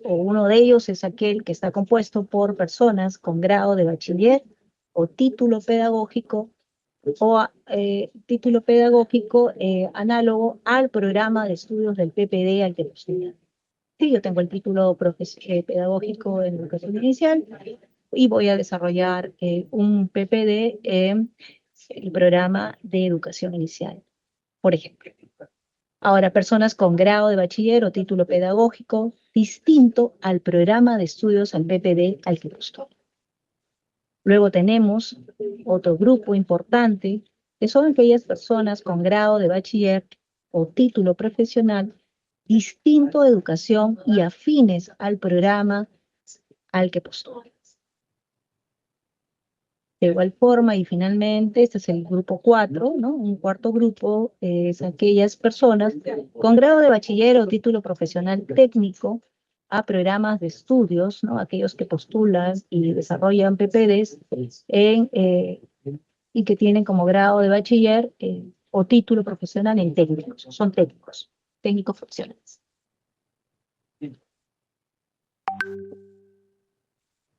o uno de ellos es aquel que está compuesto por personas con grado de bachiller o título pedagógico análogo al programa de estudios del PPD al que postulan. Sí, yo tengo el título pedagógico en educación inicial y voy a desarrollar un PPD en el programa de educación inicial, por ejemplo. Ahora, personas con grado de bachiller o título pedagógico distinto al programa de estudios al PPD al que postulan. Luego tenemos otro grupo importante, que son aquellas personas con grado de bachiller o título profesional distinto de educación y afines al programa al que postulan. De igual forma, y finalmente, este es el grupo 4, ¿no? Un cuarto grupo es aquellas personas con grado de bachiller o título profesional técnico a programas de estudios, ¿no? Aquellos que postulan y desarrollan PPDs y que tienen como grado de bachiller o título profesional en técnicos, son técnicos profesionales.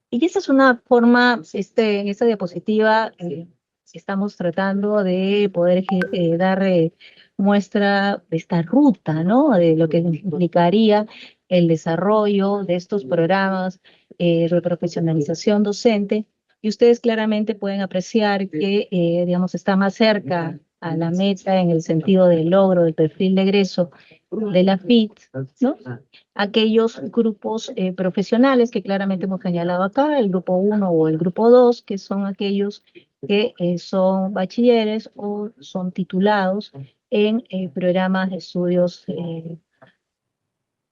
Y esa es una forma, en esta diapositiva estamos tratando de poder dar muestra de esta ruta, ¿no? De lo que implicaría el desarrollo de estos programas de profesionalización docente. Y ustedes claramente pueden apreciar que, digamos, está más cerca a la meta en el sentido del logro del perfil de egreso de la FIT, ¿no? Aquellos grupos profesionales que claramente hemos señalado acá, el grupo 1 o el grupo 2, que son aquellos que son bachilleres o son titulados en programas de estudios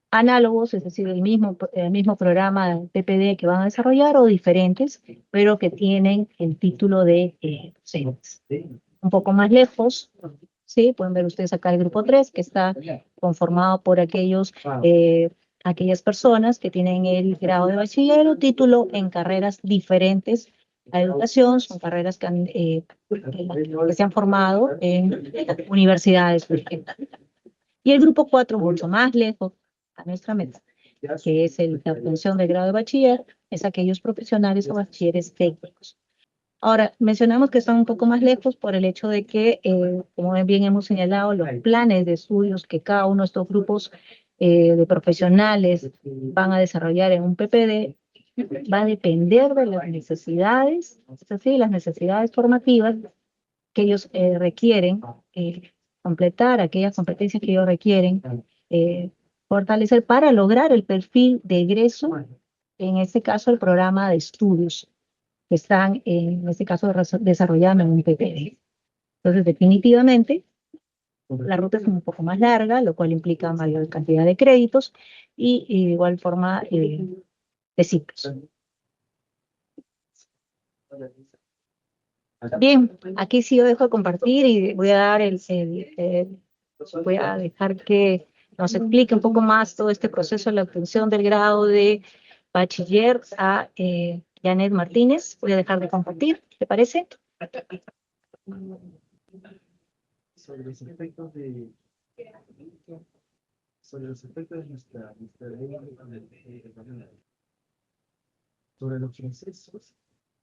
análogos, es decir, el mismo programa de PPD que van a desarrollar o diferentes, pero que tienen el título de docentes. Un poco más lejos, ¿sí? Pueden ver ustedes acá el grupo 3, que está conformado por aquellas personas que tienen el grado de bachiller o título en carreras diferentes a educación, son carreras que se han formado en universidades, por ejemplo. Y el grupo 4, mucho más lejos a nuestra meta, que es la obtención del grado de bachiller, es aquellos profesionales o bachilleres técnicos. Ahora, mencionamos que están un poco más lejos por el hecho de que, como bien hemos señalado, los planes de estudios que cada uno de estos grupos de profesionales van a desarrollar en un PPD va a depender de las necesidades, es decir, las necesidades formativas que ellos requieren completar, aquellas competencias que ellos requieren fortalecer para lograr el perfil de egreso, en este caso el programa de estudios que están, en este caso, desarrollando en un PPD. Entonces, definitivamente, la ruta es un poco más larga, lo cual implica mayor cantidad de créditos y de igual forma de ciclos. Bien, aquí sí yo dejo de compartir y voy a dar voy a dejar que nos explique un poco más todo este proceso de la obtención del grado de bachiller a Janet Martínez. Voy a dejar de compartir, ¿te parece? Sobre los efectos de nuestra ley, sobre los procesos.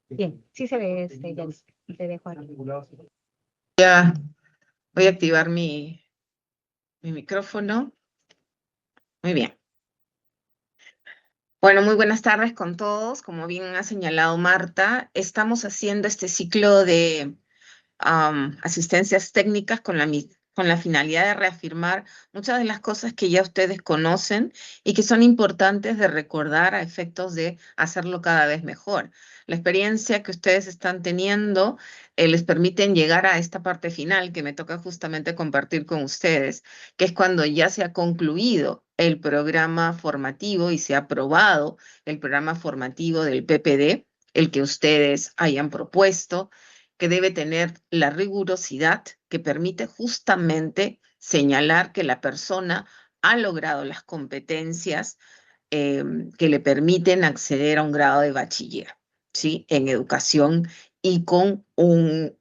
Bien, sí se ve, Janet, te dejo aquí. Voy a activar mi micrófono. Muy bien. Bueno, muy buenas tardes con todos. Como bien ha señalado Marta, estamos haciendo este ciclo de asistencias técnicas con la finalidad de reafirmar muchas de las cosas que ya ustedes conocen y que son importantes de recordar a efectos de hacerlo cada vez mejor. La experiencia que ustedes están teniendo les permiten llegar a esta parte final que me toca justamente compartir con ustedes, que es cuando ya se ha concluido el programa formativo y se ha aprobado el programa formativo del PPD, el que ustedes hayan propuesto, que debe tener la rigurosidad que permite justamente señalar que la persona ha logrado las competencias que le permiten acceder a un grado de bachiller, ¿sí? En educación y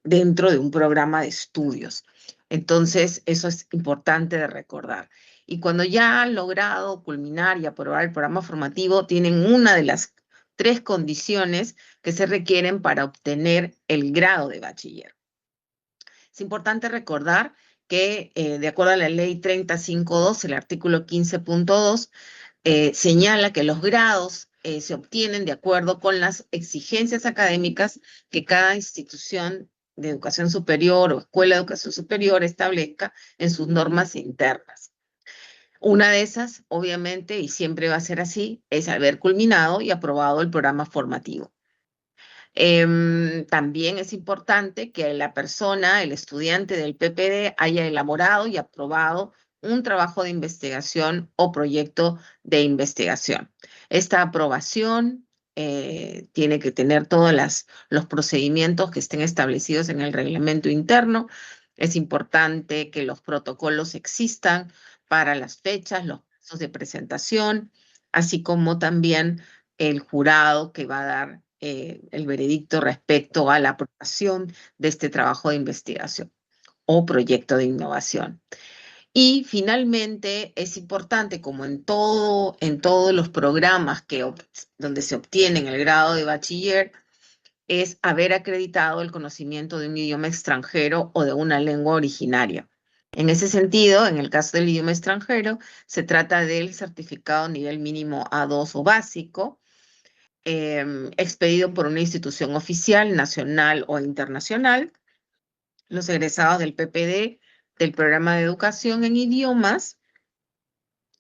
dentro de un programa de estudios. Entonces, eso es importante de recordar. y cuando ya han logrado culminar y aprobar el programa formativo, tienen una de las 3 condiciones que se requieren para obtener el grado de bachiller. Es importante recordar que, de acuerdo a la ley 3052, el artículo 15.2, señala que los grados se obtienen de acuerdo con las exigencias académicas que cada institución de educación superior o escuela de educación superior establezca en sus normas internas. Una de esas, obviamente, y siempre va a ser así, es haber culminado y aprobado el programa formativo. También es importante que la persona, el estudiante del PPD, haya elaborado y aprobado un trabajo de investigación o proyecto de investigación. Esta aprobación tiene que tener todos los procedimientos que estén establecidos en el reglamento interno. Es importante que los protocolos existan para las fechas, los plazos de presentación, así como también el jurado que va a dar el veredicto respecto a la aprobación de este trabajo de investigación o proyecto de innovación. Y finalmente es importante, como en todos los programas donde se obtienen el grado de bachiller, es haber acreditado el conocimiento de un idioma extranjero o de una lengua originaria. En ese sentido, en el caso del idioma extranjero, se trata del certificado nivel mínimo A2 o básico, expedido por una institución oficial, nacional o internacional. Los egresados del PPD, del programa de educación en idiomas,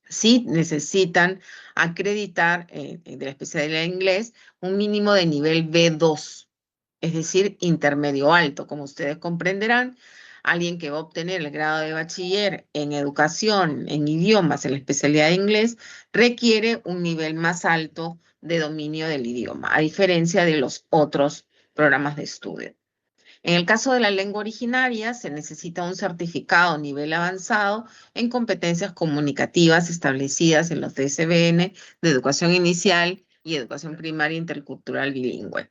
sí necesitan acreditar de la especialidad de inglés un mínimo de nivel B2, es decir, intermedio alto. Como ustedes comprenderán, alguien que va a obtener el grado de bachiller en educación, en idiomas, en la especialidad de inglés, requiere un nivel más alto de dominio del idioma, a diferencia de los otros programas de estudio. En el caso de la lengua originaria, se necesita un certificado nivel avanzado en competencias comunicativas establecidas en los DSBN de educación inicial y educación primaria intercultural bilingüe.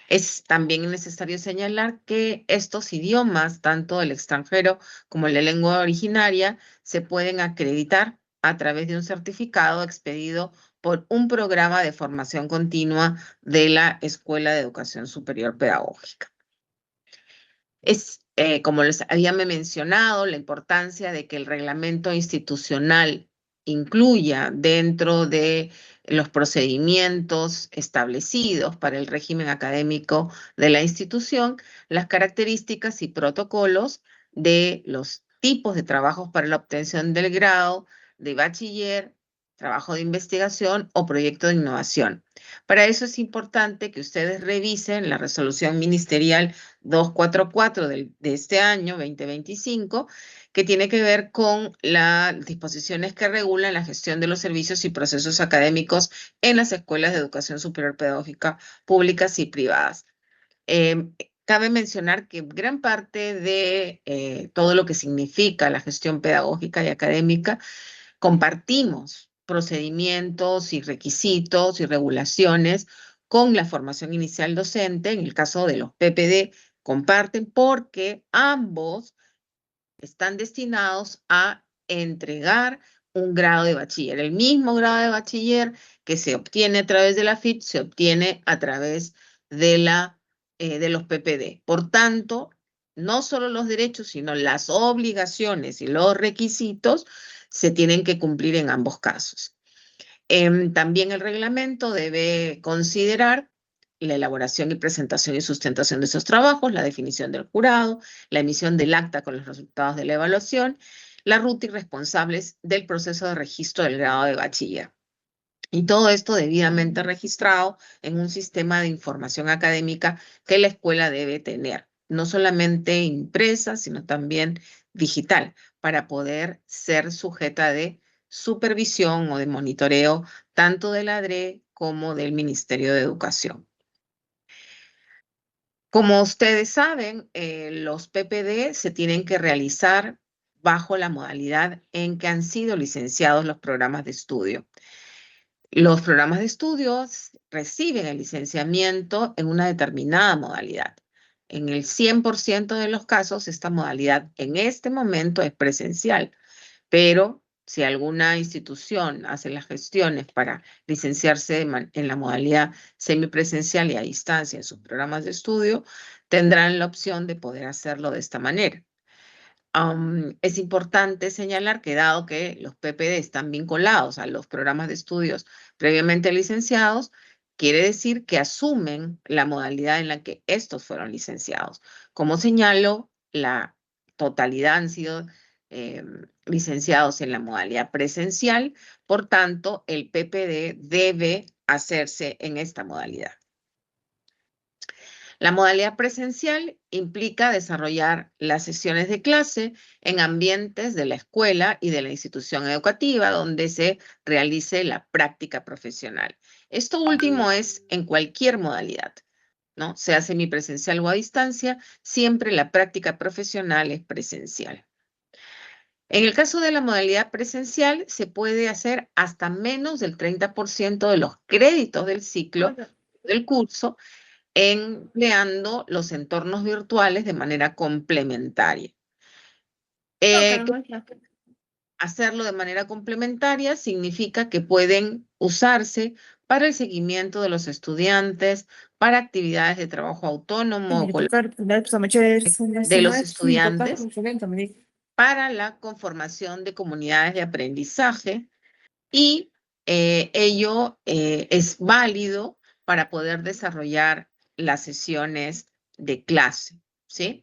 Es también necesario señalar que estos idiomas, tanto el extranjero como la lengua originaria, se pueden acreditar a través de un certificado expedido por un programa de formación continua de la Escuela de Educación Superior Pedagógica. Es, como les había mencionado, la importancia de que el reglamento institucional incluya dentro de los procedimientos establecidos para el régimen académico de la institución las características y protocolos de los tipos de trabajos para la obtención del grado de bachiller, trabajo de investigación o proyecto de innovación. Para eso es importante que ustedes revisen la resolución ministerial 244 de este año, 2025, que tiene que ver con las disposiciones que regulan la gestión de los servicios y procesos académicos en las escuelas de educación superior pedagógica públicas y privadas. Cabe mencionar que gran parte de todo lo que significa la gestión pedagógica y académica compartimos procedimientos y requisitos y regulaciones con la formación inicial docente. En el caso de los PPD, comparten porque ambos están destinados a entregar un grado de bachiller. El mismo grado de bachiller que se obtiene a través de la FIT se obtiene a través de los PPD. Por tanto, no solo los derechos, sino las obligaciones y los requisitos se tienen que cumplir en ambos casos. También el reglamento debe considerar la elaboración y presentación y sustentación de esos trabajos, la definición del jurado, la emisión del acta con los resultados de la evaluación, la ruta y responsables del proceso de registro del grado de bachiller. Y todo esto debidamente registrado en un sistema de información académica que la escuela debe tener, no solamente impresa, sino también digital, para poder ser sujeta de supervisión o de monitoreo tanto de la ADRE como del Ministerio de Educación. Como ustedes saben, los PPD se tienen que realizar bajo la modalidad en que han sido licenciados los programas de estudio. Los programas de estudios reciben el licenciamiento en una determinada modalidad. En el 100% de los casos, esta modalidad en este momento es presencial, pero si alguna institución hace las gestiones para licenciarse en la modalidad semipresencial y a distancia en sus programas de estudio, tendrán la opción de poder hacerlo de esta manera. Es importante señalar que dado que los PPD están vinculados a los programas de estudios previamente licenciados, quiere decir que asumen la modalidad en la que estos fueron licenciados. Como señalo, la totalidad han sido licenciados en la modalidad presencial, por tanto, el PPD debe hacerse en esta modalidad. La modalidad presencial implica desarrollar las sesiones de clase en ambientes de la escuela y de la institución educativa donde se realice la práctica profesional. Esto último es en cualquier modalidad, ¿no? Sea semipresencial o a distancia, siempre la práctica profesional es presencial. En el caso de la modalidad presencial, se puede hacer hasta menos del 30% de los créditos del ciclo del curso empleando los entornos virtuales de manera complementaria. Hacerlo de manera complementaria significa que pueden usarse para el seguimiento de los estudiantes, para actividades de trabajo autónomo de los estudiantes, para la conformación de comunidades de aprendizaje y ello es válido para poder desarrollar las sesiones de clase, ¿sí?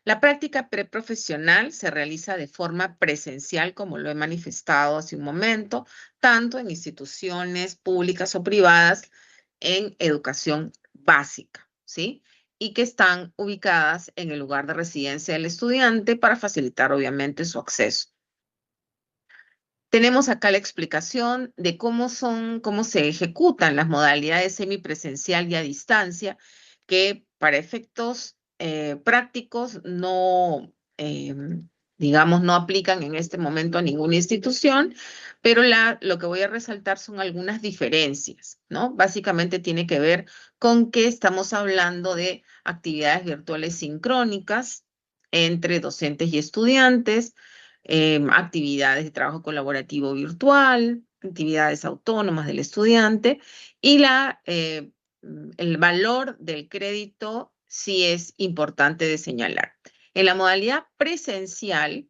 La práctica preprofesional se realiza de forma presencial, como lo he manifestado hace un momento, tanto en instituciones públicas o privadas en educación básica, ¿sí? Y que están ubicadas en el lugar de residencia del estudiante para facilitar, obviamente, su acceso. Tenemos acá la explicación de cómo se ejecutan las modalidades semipresencial y a distancia, que para efectos prácticos no, digamos, no aplican en este momento a ninguna institución, pero lo que voy a resaltar son algunas diferencias, ¿no? Básicamente tiene que ver con que estamos hablando de actividades virtuales sincrónicas entre docentes y estudiantes, actividades de trabajo colaborativo virtual, actividades autónomas del estudiante y el valor del crédito sí es importante de señalar. En la modalidad presencial,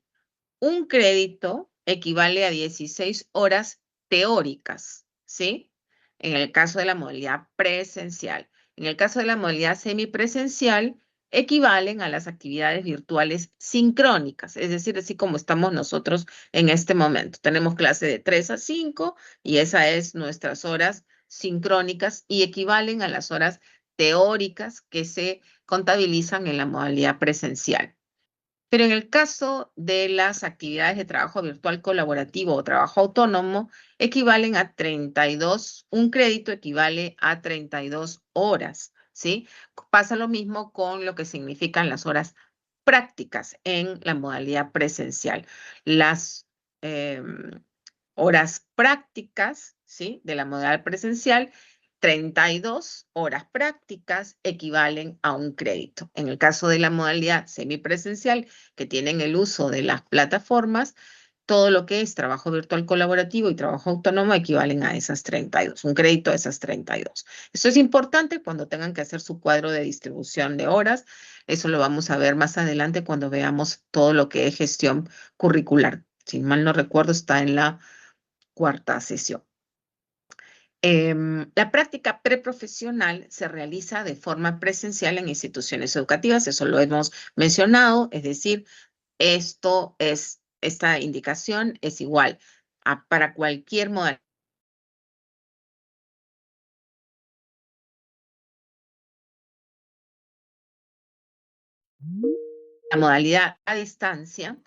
un crédito equivale a 16 horas teóricas, ¿sí? En el caso de la modalidad presencial. En el caso de la modalidad semipresencial, equivalen a las actividades virtuales sincrónicas, es decir, así como estamos nosotros en este momento. Tenemos clase de 3 a 5 y esa es nuestras horas sincrónicas y equivalen a las horas teóricas que se contabilizan en la modalidad presencial. Pero en el caso de las actividades de trabajo virtual colaborativo o trabajo autónomo, equivalen a 32, un crédito equivale a 32 horas, ¿sí? Pasa lo mismo con lo que significan las horas prácticas en la modalidad presencial. Las horas prácticas, ¿sí? De la modalidad presencial, 32 horas prácticas equivalen a un crédito. En el caso de la modalidad semipresencial, que tienen el uso de las plataformas, todo lo que es trabajo virtual colaborativo y trabajo autónomo equivalen a esas 32, un crédito a esas 32. Eso es importante cuando tengan que hacer su cuadro de distribución de horas. Eso lo vamos a ver más adelante cuando veamos todo lo que es gestión curricular. Si mal no recuerdo, está en la cuarta sesión. La práctica preprofesional se realiza de forma presencial en instituciones educativas, eso lo hemos mencionado, es decir, esta indicación es igual para cualquier modalidad. La modalidad a distancia,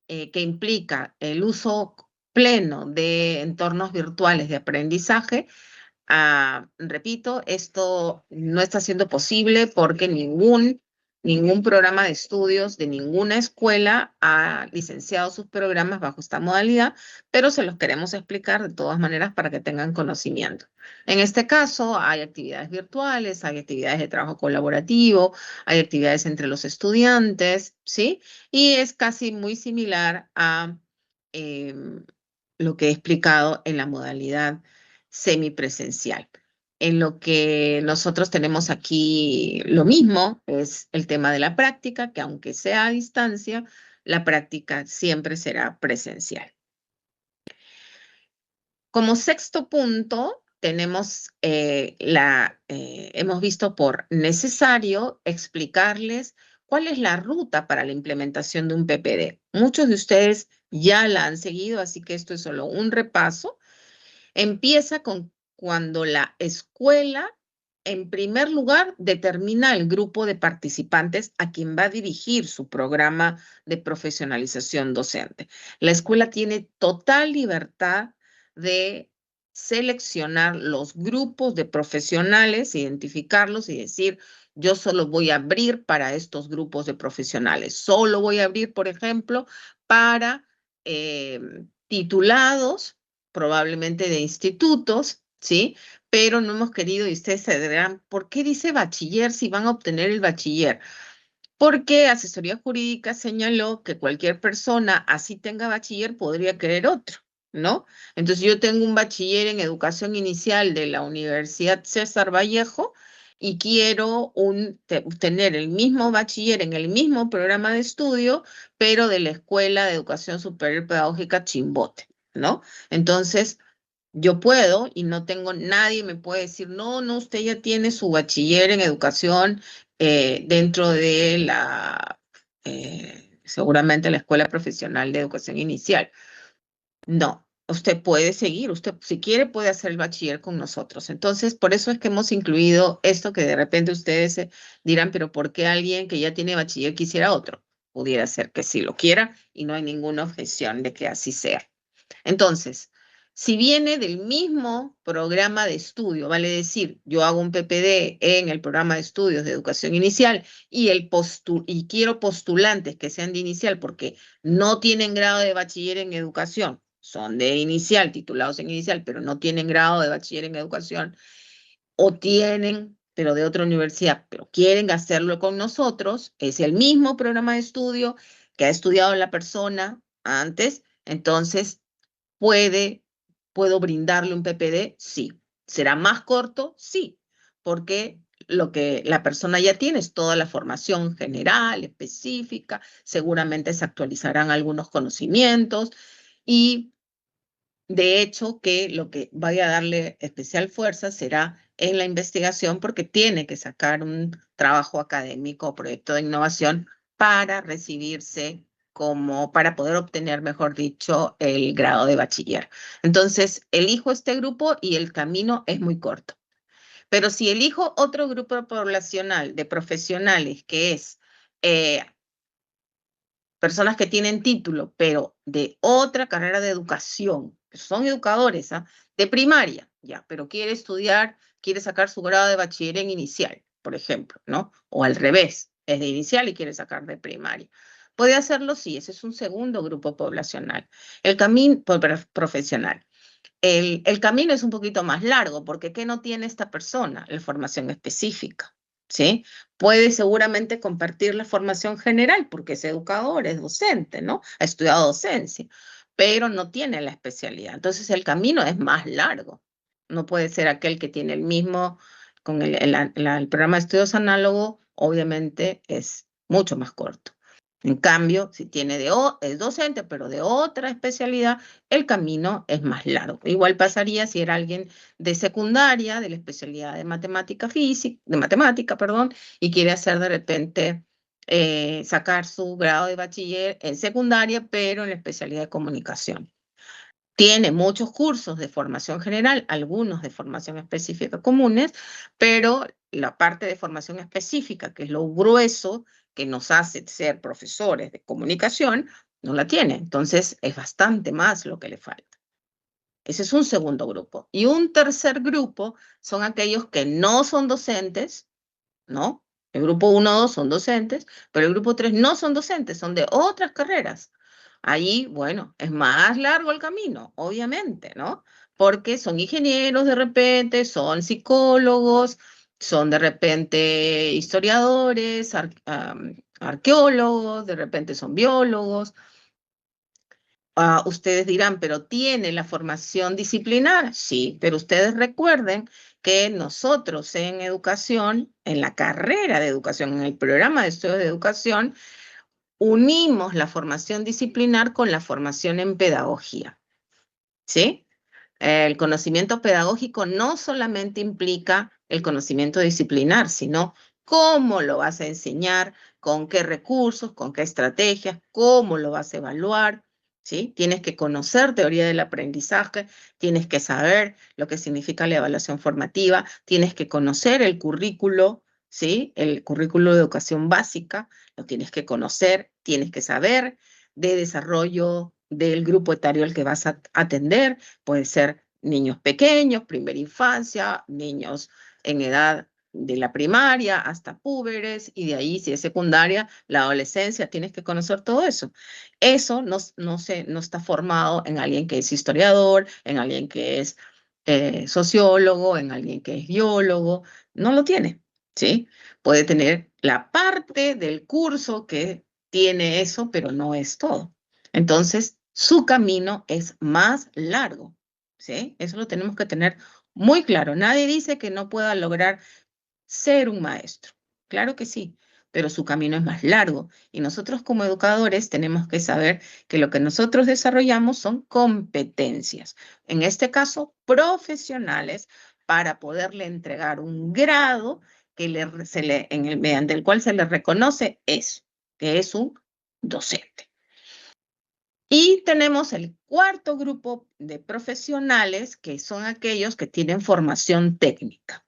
que implica el uso pleno de entornos virtuales de aprendizaje. Repito, esto no está siendo posible porque ningún programa de estudios de ninguna escuela ha licenciado sus programas bajo esta modalidad, pero se los queremos explicar de todas maneras para que tengan conocimiento. En este caso, hay actividades virtuales, hay actividades de trabajo colaborativo, hay actividades entre los estudiantes, ¿sí? Y es casi muy similar a lo que he explicado en la modalidad semipresencial. En lo que nosotros tenemos aquí lo mismo es el tema de la práctica, que aunque sea a distancia, la práctica siempre será presencial. Como sexto punto, tenemos hemos visto por necesario explicarles cuál es la ruta para la implementación de un PPD. Muchos de ustedes ya la han seguido, así que esto es solo un repaso. Empieza con cuando la escuela, en primer lugar, determina el grupo de participantes a quien va a dirigir su programa de profesionalización docente. La escuela tiene total libertad de seleccionar los grupos de profesionales, identificarlos y decir, yo solo voy a abrir para estos grupos de profesionales. Solo voy a abrir, por ejemplo, para titulados, probablemente de institutos, ¿sí? Pero no hemos querido, y ustedes se dirán, ¿por qué dice bachiller si van a obtener el bachiller? Porque asesoría jurídica señaló que cualquier persona, así tenga bachiller, podría querer otro, ¿no? Entonces yo tengo un bachiller en educación inicial de la Universidad César Vallejo y quiero tener el mismo bachiller en el mismo programa de estudio, pero de la Escuela de Educación Superior Pedagógica Chimbote, ¿no? Entonces, yo puedo y no tengo, nadie me puede decir, no, no, usted ya tiene su bachiller en educación dentro de seguramente la Escuela Profesional de Educación Inicial. No, usted puede seguir, usted si quiere puede hacer el bachiller con nosotros. Entonces, por eso es que hemos incluido esto que de repente ustedes dirán, pero ¿por qué alguien que ya tiene bachiller quisiera otro? Pudiera ser que sí lo quiera y no hay ninguna objeción de que así sea. Entonces, si viene del mismo programa de estudio, vale decir, yo hago un PPD en el programa de estudios de educación inicial y, y quiero postulantes que sean de inicial porque no tienen grado de bachiller en educación, son de inicial, titulados en inicial, pero no tienen grado de bachiller en educación, o tienen, pero de otra universidad, pero quieren hacerlo con nosotros, es el mismo programa de estudio que ha estudiado la persona antes, entonces ¿puedo brindarle un PPD? Sí. ¿Será más corto? Sí, porque lo que la persona ya tiene es toda la formación general, específica, seguramente se actualizarán algunos conocimientos y de hecho que lo que vaya a darle especial fuerza será en la investigación porque tiene que sacar un trabajo académico o proyecto de innovación para recibirse para poder obtener, mejor dicho, el grado de bachiller. Entonces, elijo este grupo y el camino es muy corto. Pero si elijo otro grupo poblacional de profesionales que es personas que tienen título, pero de otra carrera de educación, son educadores, ¿ah? De primaria, ya, pero quiere estudiar, quiere sacar su grado de bachiller en inicial, por ejemplo, ¿no? O al revés, es de inicial y quiere sacar de primaria. Puede hacerlo, sí, ese es un segundo grupo poblacional. El camino profesional. El camino es un poquito más largo, porque ¿qué no tiene esta persona? La formación específica, ¿sí? Puede seguramente compartir la formación general, porque es educador, es docente, ¿no? Ha estudiado docencia, pero no tiene la especialidad. Entonces el camino es más largo. No puede ser aquel que tiene el mismo, con el programa de estudios análogo, obviamente es mucho más corto. En cambio, si es docente, pero de otra especialidad, el camino es más largo. Igual pasaría si era alguien de secundaria, de la especialidad de matemática, perdón, y quiere hacer de repente sacar su grado de bachiller en secundaria, pero en la especialidad de comunicación. Tiene muchos cursos de formación general, algunos de formación específica comunes, pero la parte de formación específica, que es lo grueso que nos hace ser profesores de comunicación, no la tiene. Entonces, es bastante más lo que le falta. Ese es un segundo grupo. Y un tercer grupo son aquellos que no son docentes, ¿no? El grupo 1 o 2 son docentes, pero el grupo 3 no son docentes, son de otras carreras. Ahí, bueno, es más largo el camino, obviamente, ¿no? Porque son ingenieros de repente, son psicólogos, son de repente historiadores, arqueólogos, de repente son biólogos. Ustedes dirán, pero ¿tiene la formación disciplinar? Sí, pero ustedes recuerden que nosotros en educación, en la carrera de educación, en el programa de estudios de educación, unimos la formación disciplinar con la formación en pedagogía, ¿sí? El conocimiento pedagógico no solamente implica el conocimiento disciplinar, sino cómo lo vas a enseñar, con qué recursos, con qué estrategias, cómo lo vas a evaluar, ¿sí? Tienes que conocer teoría del aprendizaje, tienes que saber lo que significa la evaluación formativa, tienes que conocer el currículo, ¿sí? El currículo de educación básica, lo tienes que conocer, tienes que saber de desarrollo del grupo etario al que vas a atender. Puede ser niños pequeños, primera infancia, niños en edad de la primaria hasta púberes, y de ahí, si es secundaria, la adolescencia, tienes que conocer todo eso. Eso no está formado en alguien que es historiador, en alguien que es sociólogo, en alguien que es biólogo, no lo tiene, ¿sí? Puede tener la parte del curso que tiene eso, pero no es todo. Entonces, su camino es más largo, ¿sí? Eso lo tenemos que tener muy claro. Nadie dice que no pueda lograr ser un maestro. Claro que sí, pero su camino es más largo. Y nosotros como educadores tenemos que saber que lo que nosotros desarrollamos son competencias, en este caso profesionales, para poderle entregar un grado que mediante el cual se le reconoce eso, que es un docente. Y tenemos el cuarto grupo de profesionales, que son aquellos que tienen formación técnica.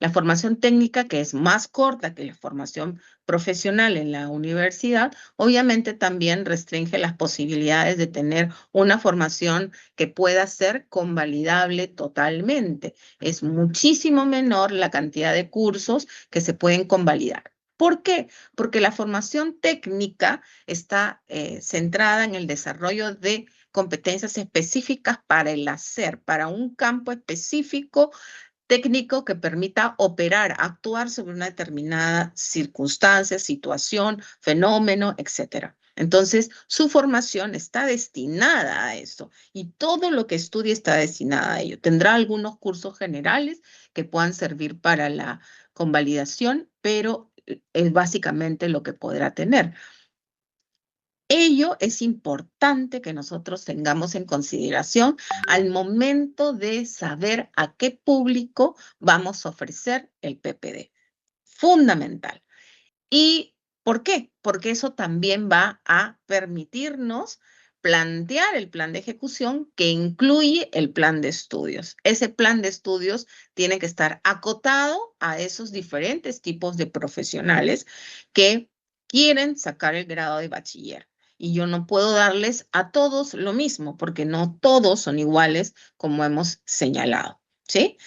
La formación técnica, que es más corta que la formación profesional en la universidad, obviamente también restringe las posibilidades de tener una formación que pueda ser convalidable totalmente. Es muchísimo menor la cantidad de cursos que se pueden convalidar. ¿Por qué? Porque la formación técnica está centrada en el desarrollo de competencias específicas para el hacer, para un campo específico técnico que permita operar, actuar sobre una determinada circunstancia, situación, fenómeno, etc. Entonces, su formación está destinada a eso, y todo lo que estudie está destinado a ello. Tendrá algunos cursos generales que puedan servir para la convalidación, pero es básicamente lo que podrá tener. Ello es importante que nosotros tengamos en consideración al momento de saber a qué público vamos a ofrecer el PPD. Fundamental. ¿Y por qué? Porque eso también va a permitirnos plantear el plan de ejecución que incluye el plan de estudios. Ese plan de estudios tiene que estar acotado a esos diferentes tipos de profesionales que quieren sacar el grado de bachiller. Y yo no puedo darles a todos lo mismo, porque no todos son iguales, como hemos señalado, ¿sí?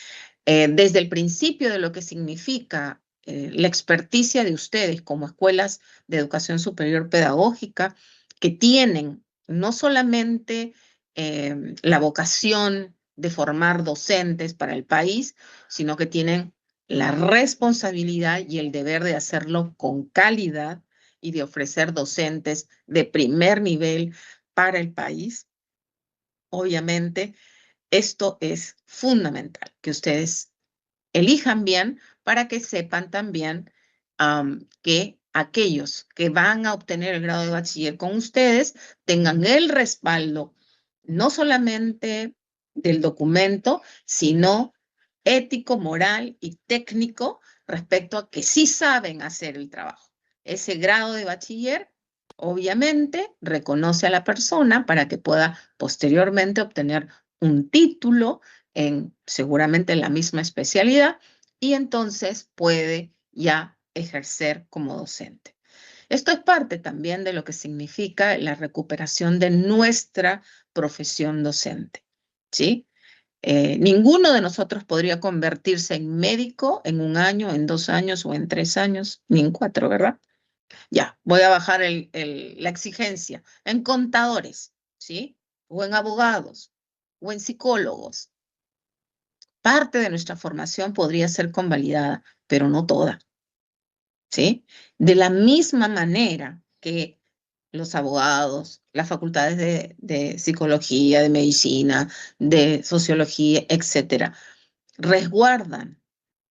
Desde el principio de lo que significa la experticia de ustedes como escuelas de educación superior pedagógica, que tienen no solamente la vocación de formar docentes para el país, sino que tienen la responsabilidad y el deber de hacerlo con calidad y de ofrecer docentes de primer nivel para el país. Obviamente, esto es fundamental, que ustedes elijan bien para que sepan también que aquellos que van a obtener el grado de bachiller con ustedes tengan el respaldo no solamente del documento, sino ético, moral y técnico respecto a que sí saben hacer el trabajo. Ese grado de bachiller obviamente reconoce a la persona para que pueda posteriormente obtener un título en seguramente la misma especialidad, y entonces puede ya ejercer como docente. Esto es parte también de lo que significa la recuperación de nuestra profesión docente, ¿sí? Ninguno de nosotros podría convertirse en médico en 1 año, en 2 años o en 3 años, ni en 4, ¿verdad? Ya, voy a bajar la exigencia en contadores, ¿sí? O en abogados, o en psicólogos. Parte de nuestra formación podría ser convalidada, pero no toda, ¿sí? De la misma manera que los abogados, las facultades de psicología, de medicina, de sociología, etcétera, resguardan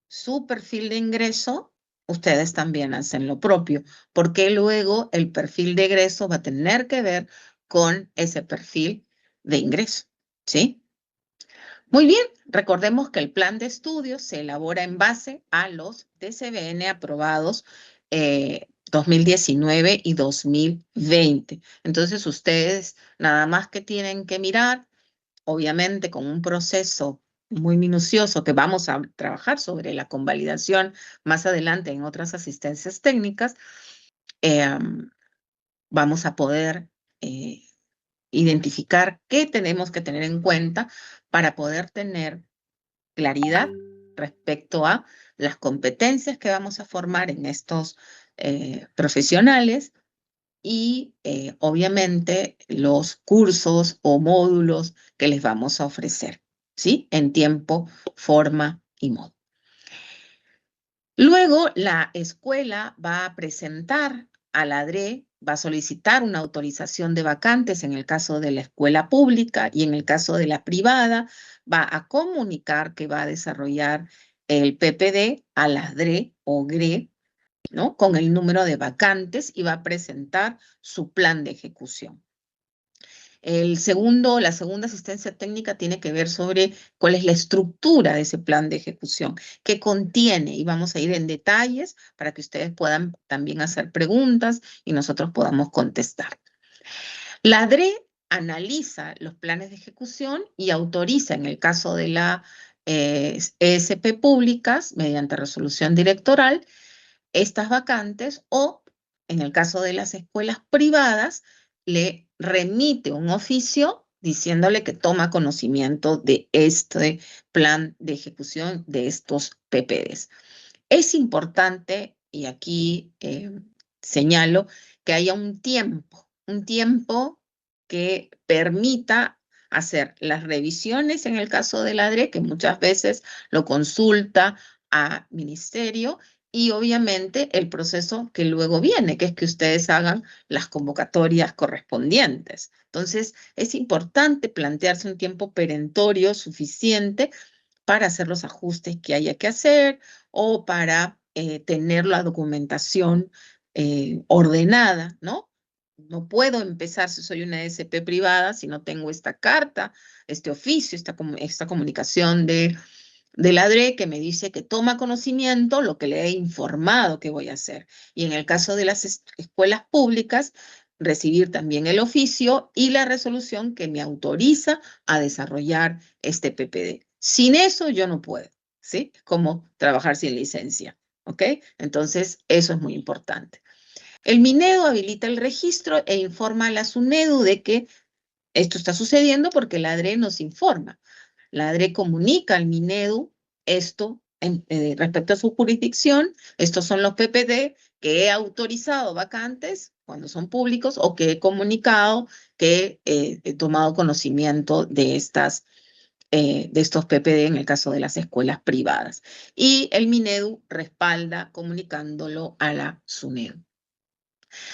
su perfil de ingreso, ustedes también hacen lo propio, porque luego el perfil de egreso va a tener que ver con ese perfil de ingreso, ¿sí? Muy bien, recordemos que el plan de estudios se elabora en base a los TCBN aprobados 2019 y 2020. Entonces, ustedes nada más que tienen que mirar, obviamente con un proceso muy minucioso que vamos a trabajar sobre la convalidación más adelante en otras asistencias técnicas, eh, vamos a poder identificar qué tenemos que tener en cuenta para poder tener claridad respecto a las competencias que vamos a formar en estos profesionales y obviamente los cursos o módulos que les vamos a ofrecer, ¿sí? En tiempo, forma y modo. Luego, la escuela va a presentar a la DRE, va a solicitar una autorización de vacantes en el caso de la escuela pública y en el caso de la privada, va a comunicar que va a desarrollar el PPD a las DRE o GRE, ¿no? Con el número de vacantes y va a presentar su plan de ejecución. La segunda asistencia técnica tiene que ver sobre cuál es la estructura de ese plan de ejecución, qué contiene, y vamos a ir en detalles para que ustedes puedan también hacer preguntas y nosotros podamos contestar. La DRE analiza los planes de ejecución y autoriza, en el caso de la ESP públicas, mediante resolución directoral, estas vacantes o, en el caso de las escuelas privadas, le remite un oficio diciéndole que toma conocimiento de este plan de ejecución de estos PPDs. Es importante, y aquí señalo, que haya un tiempo que permita hacer las revisiones en el caso de la DRE, que muchas veces lo consulta a ministerio, y obviamente el proceso que luego viene, que es que ustedes hagan las convocatorias correspondientes. Entonces, es importante plantearse un tiempo perentorio suficiente para hacer los ajustes que haya que hacer o para tener la documentación ordenada, ¿no? No puedo empezar si soy una SP privada si no tengo esta carta, este oficio, esta comunicación de la DRE que me dice que toma conocimiento lo que le he informado que voy a hacer. Y en el caso de las escuelas públicas, recibir también el oficio y la resolución que me autoriza a desarrollar este PPD. Sin eso yo no puedo, ¿sí? Como trabajar sin licencia, ¿ok? Entonces, eso es muy importante. El MINEDU habilita el registro e informa a la SUNEDU de que esto está sucediendo porque la DRE nos informa. La DRE comunica al MINEDU esto respecto a su jurisdicción. Estos son los PPD que he autorizado vacantes cuando son públicos o que he comunicado que he tomado conocimiento de estos PPD en el caso de las escuelas privadas. Y el MINEDU respalda comunicándolo a la SUNEDU.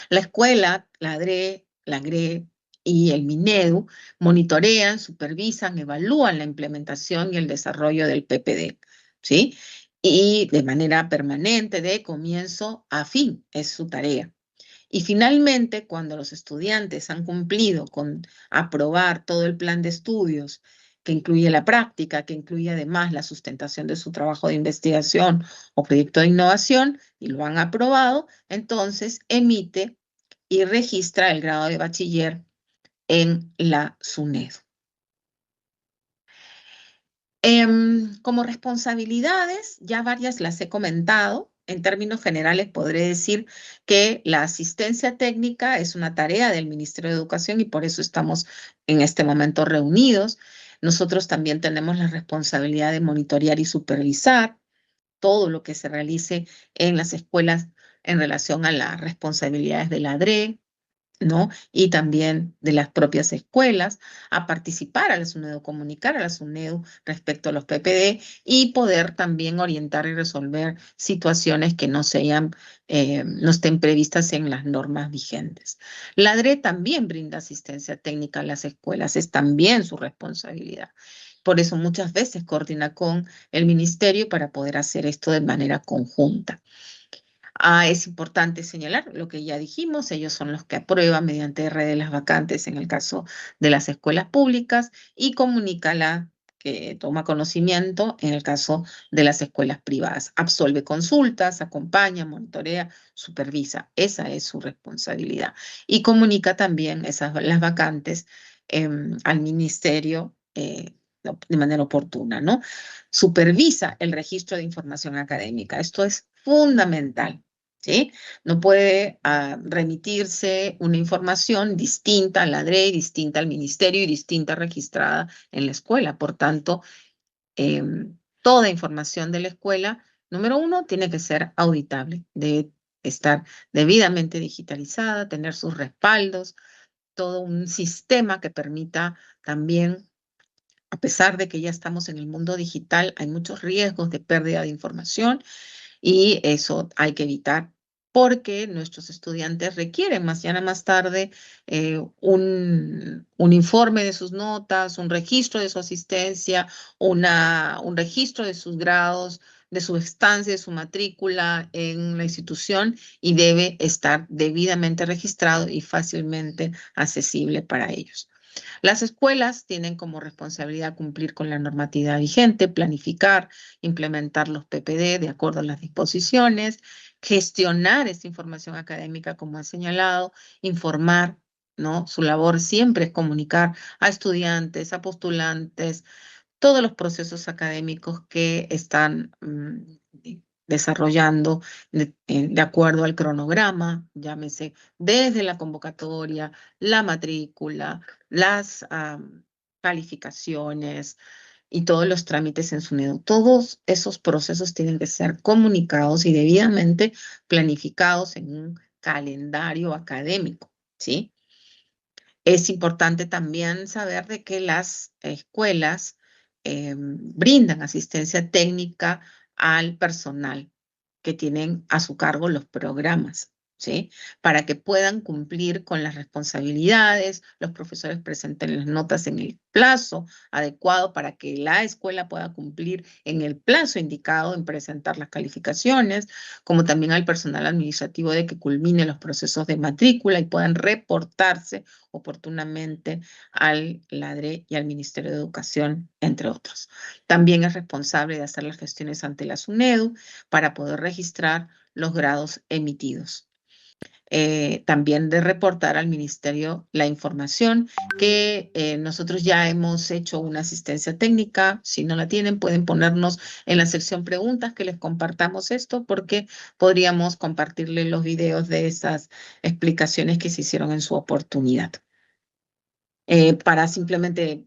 La escuela, la DRE, la GRE y el MINEDU monitorean, supervisan, evalúan la implementación y el desarrollo del PPD, ¿sí? Y de manera permanente, de comienzo a fin, es su tarea. Y finalmente, cuando los estudiantes han cumplido con aprobar todo el plan de estudios, que incluye la práctica, que incluye además la sustentación de su trabajo de investigación o proyecto de innovación, y lo han aprobado, entonces emite y registra el grado de bachiller en la SUNEDU. Como responsabilidades, ya varias las he comentado. En términos generales, podré decir que la asistencia técnica es una tarea del Ministerio de Educación y por eso estamos en este momento reunidos. Nosotros también tenemos la responsabilidad de monitorear y supervisar todo lo que se realice en las escuelas en relación a las responsabilidades de la DRE. ¿no? Y también de las propias escuelas, a participar a la SUNEDU, comunicar a la SUNEDU respecto a los PPD y poder también orientar y resolver situaciones que no estén previstas en las normas vigentes. La ADRE también brinda asistencia técnica a las escuelas, es también su responsabilidad. Por eso muchas veces coordina con el ministerio para poder hacer esto de manera conjunta. Es importante señalar lo que ya dijimos, ellos son los que aprueban mediante red de las vacantes en el caso de las escuelas públicas y comunica la que toma conocimiento en el caso de las escuelas privadas. Absolve consultas, acompaña, monitorea, supervisa. Esa es su responsabilidad. Y comunica también las vacantes al ministerio de manera oportuna, ¿no? Supervisa el registro de información académica. Esto es fundamental. ¿Sí? No puede remitirse una información distinta a la DRE, distinta al ministerio y distinta registrada en la escuela. Por tanto, toda información de la escuela, número uno, tiene que ser auditable, debe estar debidamente digitalizada, tener sus respaldos, todo un sistema que permita también, a pesar de que ya estamos en el mundo digital, hay muchos riesgos de pérdida de información y eso hay que evitar porque nuestros estudiantes requieren mañana más tarde un informe de sus notas, un registro de su asistencia, un registro de sus grados, de su estancia, de su matrícula en la institución y debe estar debidamente registrado y fácilmente accesible para ellos. Las escuelas tienen como responsabilidad cumplir con la normatividad vigente, planificar, implementar los PPD de acuerdo a las disposiciones, gestionar esta información académica, como ha señalado, informar, ¿no? Su labor siempre es comunicar a estudiantes, a postulantes, todos los procesos académicos que están desarrollando de acuerdo al cronograma, llámese desde la convocatoria, la matrícula, las calificaciones y todos los trámites en SUNEDU. Todos esos procesos tienen que ser comunicados y debidamente planificados en un calendario académico, ¿sí? Es importante también saber de que las escuelas brindan asistencia técnica al personal que tienen a su cargo los programas, ¿sí? Para que puedan cumplir con las responsabilidades, los profesores presenten las notas en el plazo adecuado para que la escuela pueda cumplir en el plazo indicado en presentar las calificaciones, como también al personal administrativo de que culmine los procesos de matrícula y puedan reportarse oportunamente al LADRE y al Ministerio de Educación, entre otros. También es responsable de hacer las gestiones ante la SUNEDU para poder registrar los grados emitidos. También de reportar al ministerio la información que nosotros ya hemos hecho una asistencia técnica. Si no la tienen, pueden ponernos en la sección preguntas que les compartamos esto porque podríamos compartirles los videos de esas explicaciones que se hicieron en su oportunidad. Para simplemente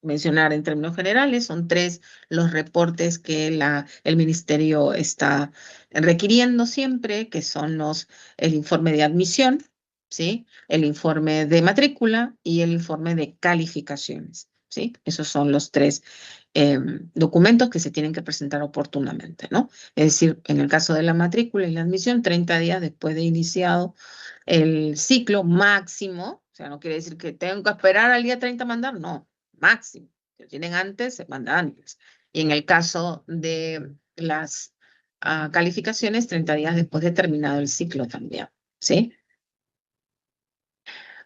mencionar en términos generales, son 3 los reportes que el ministerio está requiriendo siempre, que son el informe de admisión, ¿sí? El informe de matrícula y el informe de calificaciones, ¿sí? Esos son los 3 documentos que se tienen que presentar oportunamente, ¿no? Es decir, en el caso de la matrícula y la admisión, 30 días después de iniciado el ciclo máximo, o sea, no quiere decir que tengo que esperar al día 30 a mandar, no, máximo. Si lo tienen antes, se manda antes. Y en el caso de las calificaciones, 30 días después de terminado el ciclo también, ¿sí?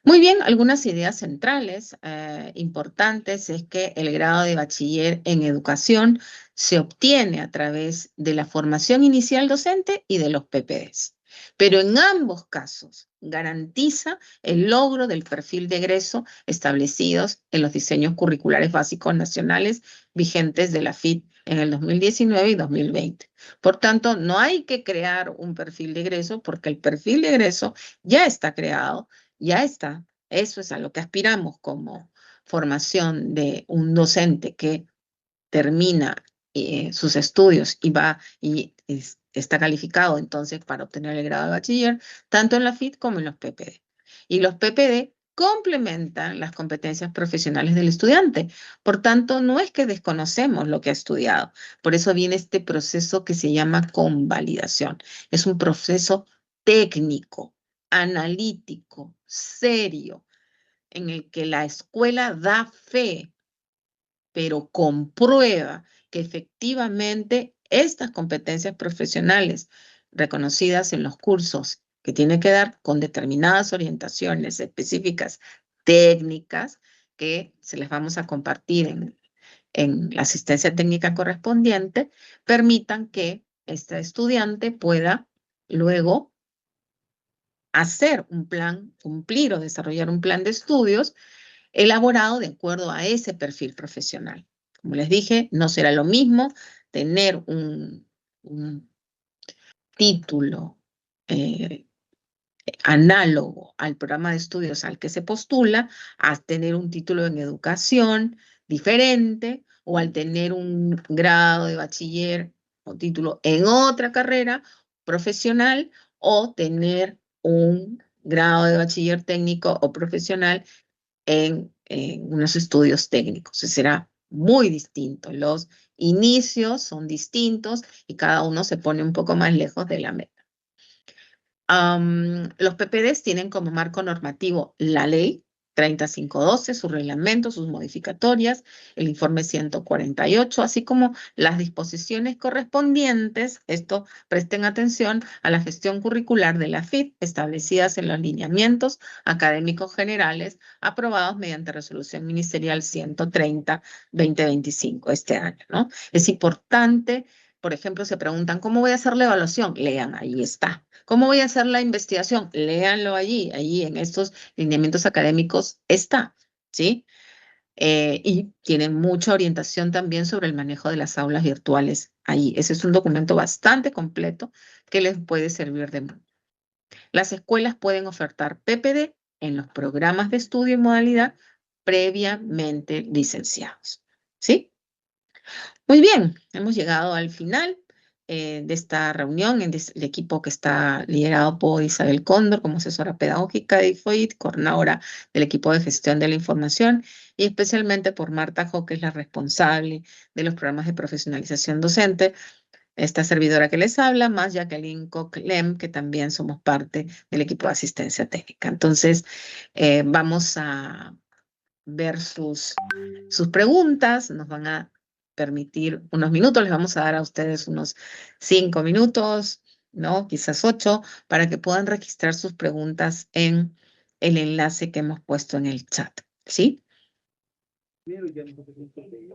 Muy bien, algunas ideas centrales importantes es que el grado de bachiller en educación se obtiene a través de la formación inicial docente y de los PPDs. Pero en ambos casos garantiza el logro del perfil de egreso establecidos en los diseños curriculares básicos nacionales vigentes de la FIT en el 2019 y 2020. Por tanto, no hay que crear un perfil de egreso porque el perfil de egreso ya está creado, ya está. Eso es a lo que aspiramos como formación de un docente que termina sus estudios y está calificado entonces para obtener el grado de bachiller, tanto en la FIT como en los PPD. Y los PPD complementan las competencias profesionales del estudiante. Por tanto, no es que desconocemos lo que ha estudiado. Por eso viene este proceso que se llama convalidación. Es un proceso técnico, analítico, serio, en el que la escuela da fe, pero comprueba que efectivamente estas competencias profesionales reconocidas en los cursos que tiene que dar con determinadas orientaciones específicas técnicas que se les vamos a compartir en la asistencia técnica correspondiente, permitan que este estudiante pueda luego hacer un plan, cumplir o desarrollar un plan de estudios elaborado de acuerdo a ese perfil profesional. Como les dije, no será lo mismo tener un título análogo al programa de estudios al que se postula, a tener un título en educación diferente o al tener un grado de bachiller o título en otra carrera profesional o tener un grado de bachiller técnico o profesional en unos estudios técnicos. Será muy distinto. Los inicios son distintos y cada uno se pone un poco más lejos de la meta. Los PPDs tienen como marco normativo la ley 3512, su reglamento, sus modificatorias, el informe 148, así como las disposiciones correspondientes, esto presten atención, a la gestión curricular de la FIT, establecidas en los lineamientos académicos generales, aprobados mediante resolución ministerial 130-2025 este año, ¿no? Es importante, por ejemplo, se preguntan, ¿cómo voy a hacer la evaluación? Lean, ahí está. ¿Cómo voy a hacer la investigación? Léanlo allí en estos lineamientos académicos está, ¿sí? Y tienen mucha orientación también sobre el manejo de las aulas virtuales allí. Ese es un documento bastante completo que les puede servir de mucho. Las escuelas pueden ofertar PPD en los programas de estudio y modalidad previamente licenciados, ¿sí? Muy bien, hemos llegado al final de esta reunión, el equipo que está liderado por Isabel Cóndor como asesora pedagógica de IFOIT, coordinadora del equipo de gestión de la información y especialmente por Marta Jo, que es la responsable de los programas de profesionalización docente, esta servidora que les habla, más Jacqueline Coclem, que también somos parte del equipo de asistencia técnica. Entonces, vamos a ver sus preguntas, nos van a permitir unos minutos, les vamos a dar a ustedes unos 5 minutos, ¿no? Quizás 8, para que puedan registrar sus preguntas en el enlace que hemos puesto en el chat, ¿sí?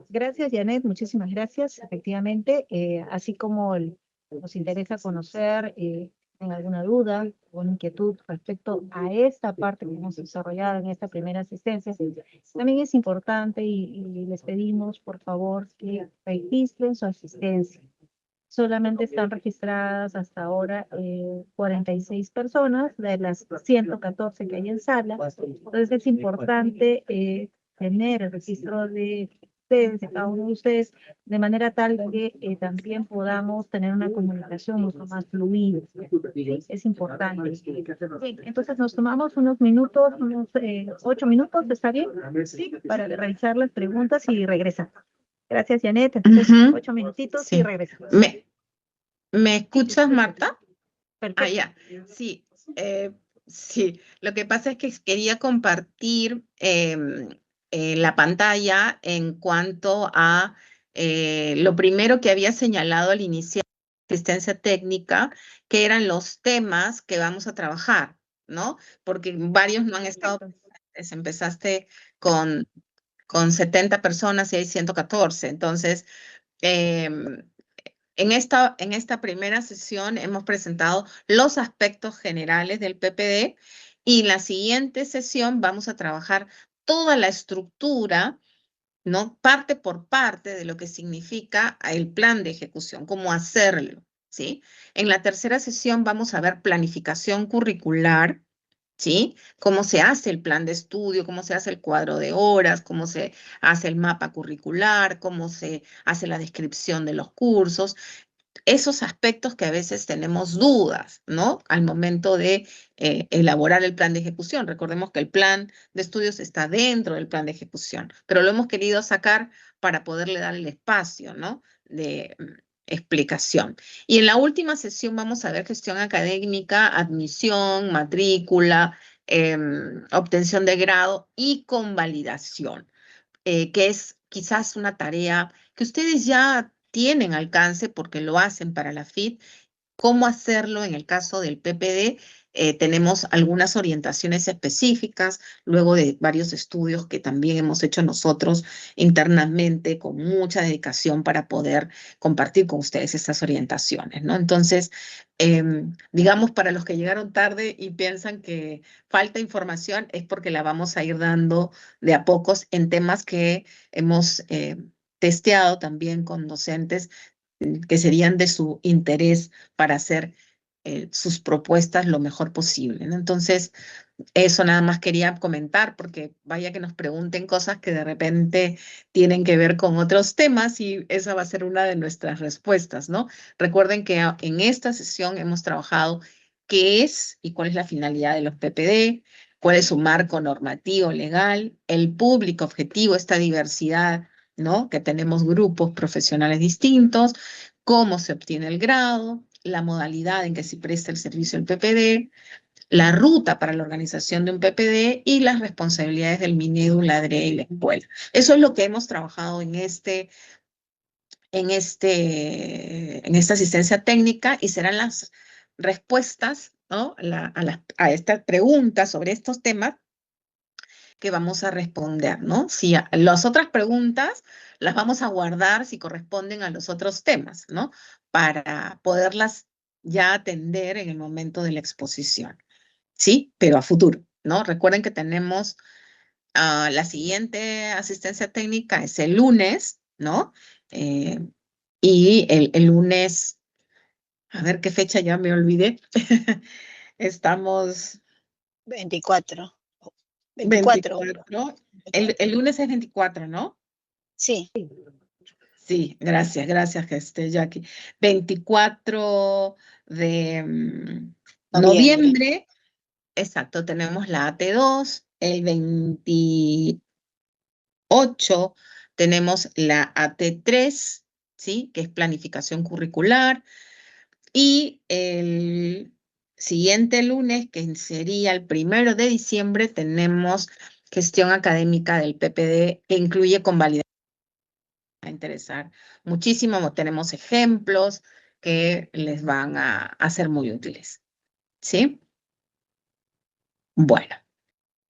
Gracias, Janet, muchísimas gracias. Efectivamente, así como nos interesa conocer, en alguna duda o inquietud respecto a esta parte que hemos desarrollado en esta primera asistencia, también es importante y les pedimos, por favor, que registren su asistencia. Solamente están registradas hasta ahora 46 personas de las 114 que hay en sala. Entonces es importante tener el registro de ustedes, de cada uno de ustedes, de manera tal que también podamos tener una comunicación mucho más fluida. ¿Sí? Es importante. Bien, entonces nos tomamos unos minutos, unos 8 minutos, ¿está bien? Sí, para realizar las preguntas y regresar. Gracias, Janet. Entonces, 8 minutitos Sí. y regresamos. ¿Me escuchas, Marta? Perfecto. Ah, ya. Sí, sí. Lo que pasa es que quería compartir la pantalla en cuanto a lo primero que había señalado al iniciar la asistencia técnica, que eran los temas que vamos a trabajar, ¿no? Porque varios no han estado presentes. Empezaste con 70 personas y hay 114. Entonces, en esta primera sesión hemos presentado los aspectos generales del PPD y en la siguiente sesión vamos a trabajar toda la estructura, ¿no? Parte por parte de lo que significa el plan de ejecución, cómo hacerlo, ¿sí? En la tercera sesión vamos a ver planificación curricular, ¿sí? Cómo se hace el plan de estudio, cómo se hace el cuadro de horas, cómo se hace el mapa curricular, cómo se hace la descripción de los cursos. esos aspectos que a veces tenemos dudas, ¿no? Al momento de elaborar el plan de ejecución. Recordemos que el plan de estudios está dentro del plan de ejecución, pero lo hemos querido sacar para poderle dar el espacio, ¿no? De explicación. Y en la última sesión vamos a ver gestión académica, admisión, matrícula, obtención de grado y convalidación, que es quizás una tarea que ustedes ya tienen alcance porque lo hacen para la FIT. ¿Cómo hacerlo en el caso del PPD? Tenemos algunas orientaciones específicas, luego de varios estudios que también hemos hecho nosotros internamente con mucha dedicación para poder compartir con ustedes estas orientaciones, ¿no? Entonces, digamos, para los que llegaron tarde y piensan que falta información, es porque la vamos a ir dando de a pocos en temas que hemos testeado también con docentes que serían de su interés para hacer sus propuestas lo mejor posible, ¿no? Entonces, eso nada más quería comentar, porque vaya que nos pregunten cosas que de repente tienen que ver con otros temas y esa va a ser una de nuestras respuestas, ¿no? Recuerden que en esta sesión hemos trabajado qué es y cuál es la finalidad de los PPD, cuál es su marco normativo legal, el público objetivo, esta diversidad, ¿no? Que tenemos grupos profesionales distintos, cómo se obtiene el grado, la modalidad en que se presta el servicio del PPD, la ruta para la organización de un PPD y las responsabilidades del Minedu, la DRE y la escuela. Eso es lo que hemos trabajado en esta asistencia técnica y serán las respuestas, ¿no? a estas preguntas sobre estos temas que vamos a responder, ¿no? Si las otras preguntas las vamos a guardar si corresponden a los otros temas, ¿no? Para poderlas ya atender en el momento de la exposición, ¿sí? Pero a futuro, ¿no? Recuerden que tenemos la siguiente asistencia técnica es el lunes, ¿no? Y el lunes, a ver qué fecha ya me olvidé. Estamos 24. 24. El lunes es 24, ¿no? Sí. Sí, gracias, Jackie. 24 de noviembre, exacto, tenemos la AT2, el 28 tenemos la AT3, ¿sí? Que es planificación curricular, y el siguiente lunes, que sería el 1 de diciembre, tenemos gestión académica del PPD, que incluye convalidación. A interesar muchísimo, tenemos ejemplos que les van a ser muy útiles, ¿sí? Bueno,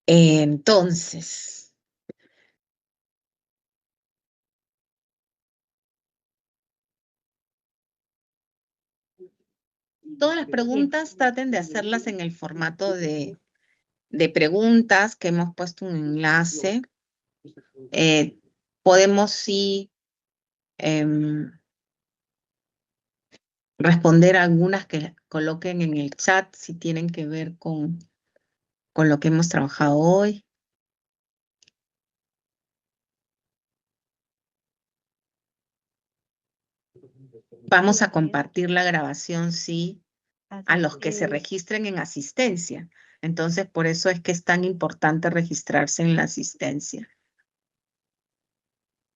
entonces, todas las preguntas traten de hacerlas en el formato de preguntas, que hemos puesto un enlace. Podemos sí responder algunas que coloquen en el chat si tienen que ver con lo que hemos trabajado hoy. Vamos a compartir la grabación, sí, a los que se registren en asistencia. Entonces, por eso es que es tan importante registrarse en la asistencia.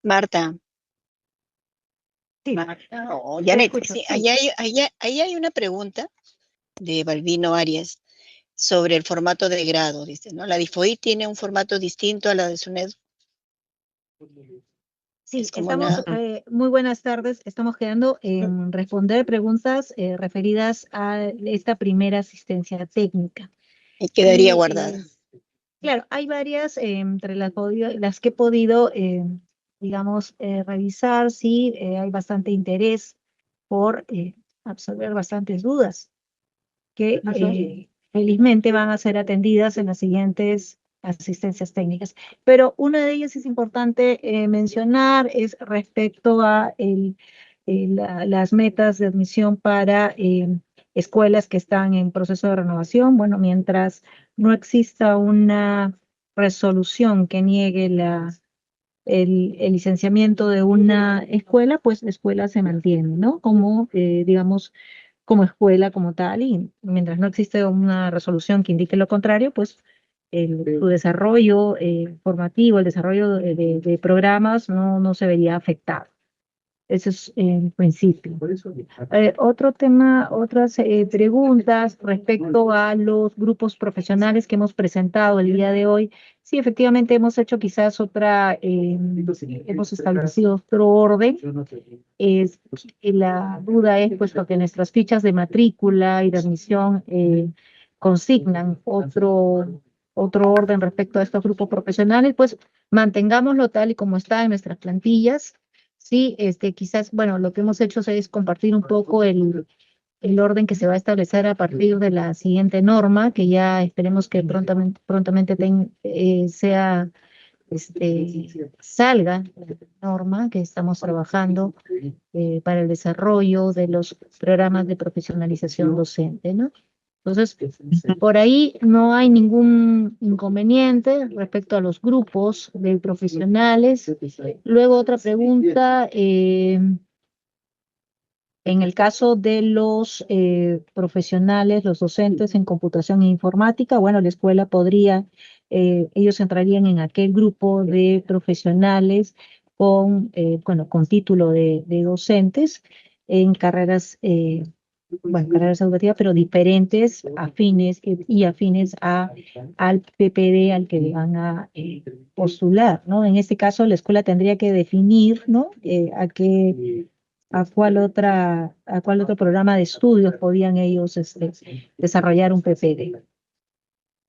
Marta. Sí. Marta o Janet, escucho, sí, sí. ahí hay una pregunta de Balbino Arias sobre el formato de grado, dice, ¿no? La DIFOI tiene un formato distinto a la de SUNED. Sí, Es como estamos, muy buenas tardes. Estamos quedando en responder preguntas referidas a esta primera asistencia técnica. y quedaría Y, guardada. Claro, hay varias entre las que he podido, digamos, revisar, sí, hay bastante interés por absolver bastantes dudas que felizmente van a ser atendidas en las siguientes asistencias técnicas. Pero una de ellas es importante mencionar, es respecto a las metas de admisión para escuelas que están en proceso de renovación. Bueno, mientras no exista una resolución que niegue el licenciamiento de una escuela, pues la escuela se mantiene, ¿no? Como, digamos, como escuela como tal, y mientras no existe una resolución que indique lo contrario, pues su desarrollo formativo, el desarrollo de programas no se vería afectado. Eso es en principio. Por eso, Otro tema, otras preguntas respecto a los grupos profesionales que hemos presentado el día de hoy. Sí, efectivamente hemos hecho quizás hemos establecido otro orden. yo no te La duda es, puesto que nuestras fichas de matrícula y de admisión consignan otro orden respecto a estos grupos profesionales, pues mantengámoslo tal y como está en nuestras plantillas. Sí, quizás, bueno, lo que hemos hecho es compartir un poco el orden que se va a establecer a partir de la siguiente norma, que ya esperemos que prontamente sea, salga la norma que estamos trabajando para el desarrollo de los programas de profesionalización docente, ¿no? Entonces, por ahí no hay ningún inconveniente respecto a los grupos de profesionales. Luego otra pregunta, en el caso de los profesionales, los docentes en computación e informática, bueno, la escuela podría, ellos entrarían en aquel grupo de profesionales con título de docentes en carreras, carreras educativas, pero diferentes, afines y afines al PPD al que le van a postular, ¿no? En este caso, la escuela tendría que definir, ¿no? A cuál otro programa de estudios podían ellos desarrollar un PPD.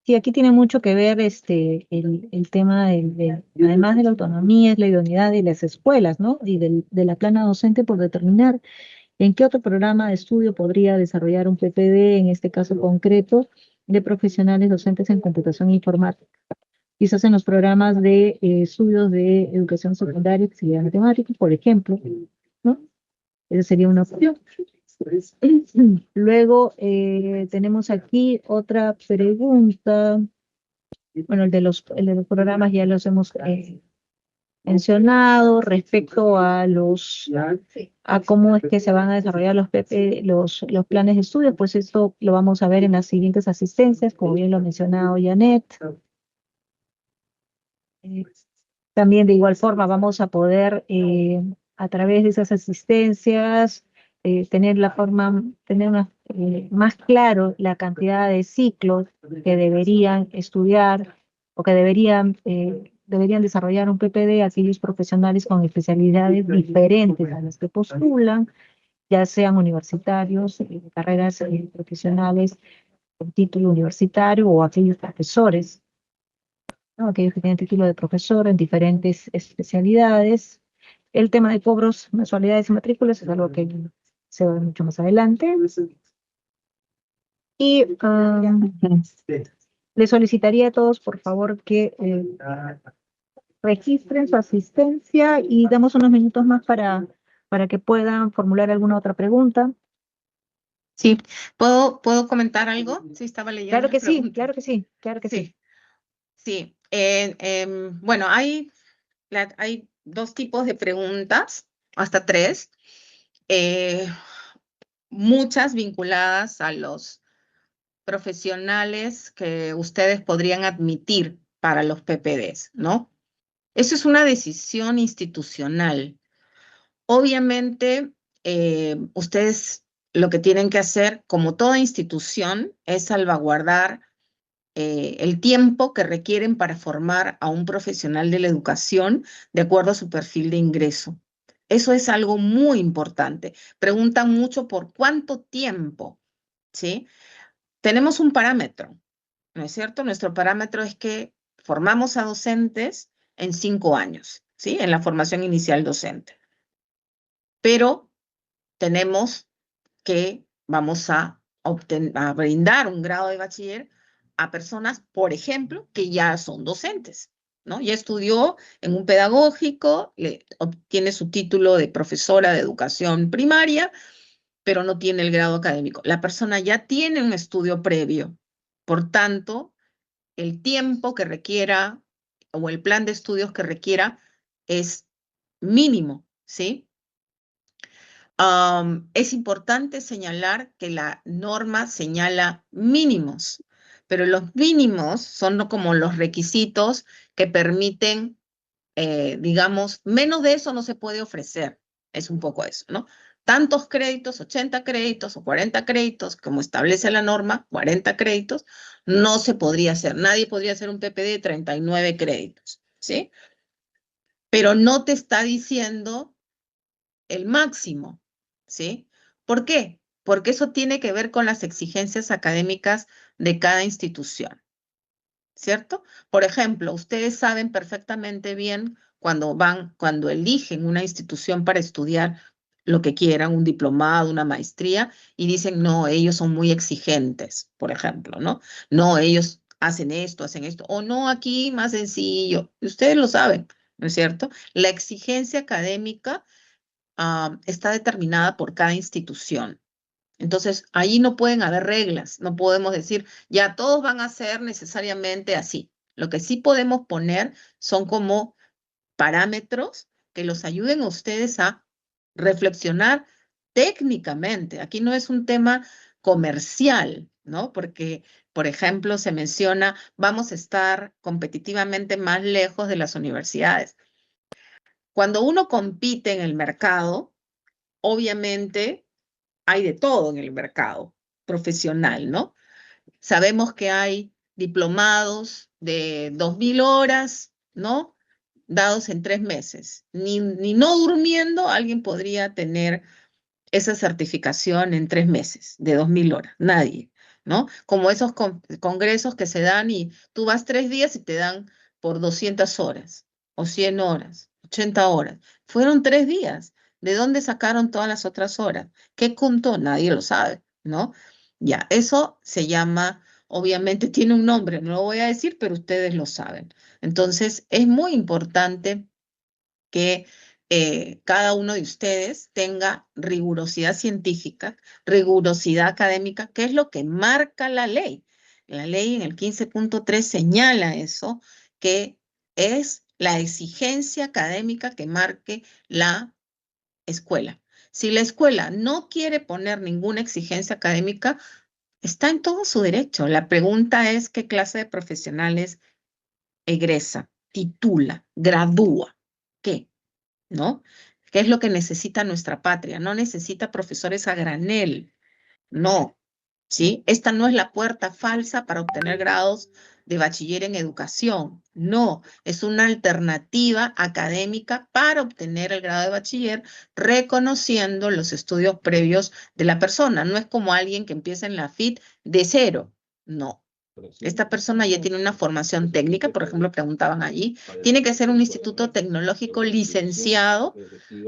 Sí, aquí tiene mucho que ver el tema además de la autonomía, es la idoneidad de las escuelas, ¿no? Y de la plana docente por determinar en qué otro programa de estudio podría desarrollar un PPD, en este caso concreto, de profesionales docentes en computación informática. Quizás en los programas de estudios de educación secundaria, que sería matemática, por ejemplo, ¿no? Esa sería una opción. Luego tenemos aquí otra pregunta. Bueno, el de los programas ya los hemos mencionado respecto a cómo es que se van a desarrollar los planes de estudio. Pues esto lo vamos a ver en las siguientes asistencias, como bien lo ha mencionado Janet. También de igual forma vamos a poder, a través de esas asistencias, tener más claro la cantidad de ciclos que deberían estudiar o que deberían desarrollar un PPD aquellos profesionales con especialidades diferentes a las que postulan, ya sean universitarios, carreras profesionales con título universitario o aquellos profesores, ¿no? Aquellos que tienen título de profesor en diferentes especialidades. El tema de cobros, mensualidades y matrículas es algo que se va mucho más adelante. Y les solicitaría a todos, por favor, que registren su asistencia y damos unos minutos más para que puedan formular alguna otra pregunta. Sí, ¿puedo comentar algo? Sí, estaba leyendo Claro que las sí, preguntas. claro que sí, claro que sí. Sí. Bueno, hay dos tipos de preguntas, hasta tres, muchas vinculadas a los profesionales que ustedes podrían admitir para los PPDs, ¿no? Eso es una decisión institucional. Obviamente, ustedes lo que tienen que hacer, como toda institución, es salvaguardar el tiempo que requieren para formar a un profesional de la educación de acuerdo a su perfil de ingreso. Eso es algo muy importante. Preguntan mucho por cuánto tiempo, ¿sí? Tenemos un parámetro, ¿no es cierto? Nuestro parámetro es que formamos a docentes en 5 años, ¿sí? En la formación inicial docente. Pero tenemos que vamos a brindar un grado de bachiller a personas, por ejemplo, que ya son docentes, ¿no? Ya estudió en un pedagógico, obtiene su título de profesora de educación primaria, pero no tiene el grado académico. La persona ya tiene un estudio previo. Por tanto, el tiempo que requiera o el plan de estudios que requiera es mínimo, ¿sí? Es importante señalar que la norma señala mínimos, pero los mínimos son como los requisitos que permiten, digamos, menos de eso no se puede ofrecer. Es un poco eso, ¿no? Tantos créditos, 80 créditos o 40 créditos, como establece la norma, 40 créditos, no se podría hacer. Nadie podría hacer un PPD de 39 créditos, ¿sí? Pero no te está diciendo el máximo, ¿sí? ¿Por qué? Porque eso tiene que ver con las exigencias académicas de cada institución, ¿cierto? Por ejemplo, ustedes saben perfectamente bien cuando eligen una institución para estudiar lo que quieran, un diplomado, una maestría, y dicen, no, ellos son muy exigentes, por ejemplo, ¿no? No, ellos hacen esto, o no, aquí más sencillo. Y ustedes lo saben, ¿no es cierto? La exigencia académica está determinada por cada institución. Entonces, ahí no pueden haber reglas, no podemos decir, ya todos van a ser necesariamente así. Lo que sí podemos poner son como parámetros que los ayuden a ustedes a reflexionar técnicamente. Aquí no es un tema comercial, ¿no? Porque, por ejemplo, se menciona, vamos a estar competitivamente más lejos de las universidades. Cuando uno compite en el mercado, obviamente hay de todo en el mercado profesional, ¿no? Sabemos que hay diplomados de 2.000 horas, ¿no? Dados en 3 meses. Ni no durmiendo alguien podría tener esa certificación en 3 meses de 2.000 horas. Nadie, ¿no? Como esos congresos que se dan y tú vas 3 días y te dan por 200 horas o 100 horas, 80 horas. Fueron 3 días. ¿De dónde sacaron todas las otras horas? ¿Qué contó? Nadie lo sabe, ¿no? Ya, eso se llama, obviamente tiene un nombre, no lo voy a decir, pero ustedes lo saben. Entonces, es muy importante que cada uno de ustedes tenga rigurosidad científica, rigurosidad académica, que es lo que marca la ley. La ley en el 15.3 señala eso, que es la exigencia académica que marque la escuela. Si la escuela no quiere poner ninguna exigencia académica, está en todo su derecho. La pregunta es qué clase de profesionales egresa, titula, gradúa. ¿Qué? ¿No? ¿Qué es lo que necesita nuestra patria? No necesita profesores a granel, no, ¿sí? Esta no es la puerta falsa para obtener grados de bachiller en educación, no, es una alternativa académica para obtener el grado de bachiller reconociendo los estudios previos de la persona. No es como alguien que empieza en la FIT de cero, no. Esta persona ya tiene una formación técnica, por ejemplo, preguntaban allí, tiene que ser un instituto tecnológico licenciado.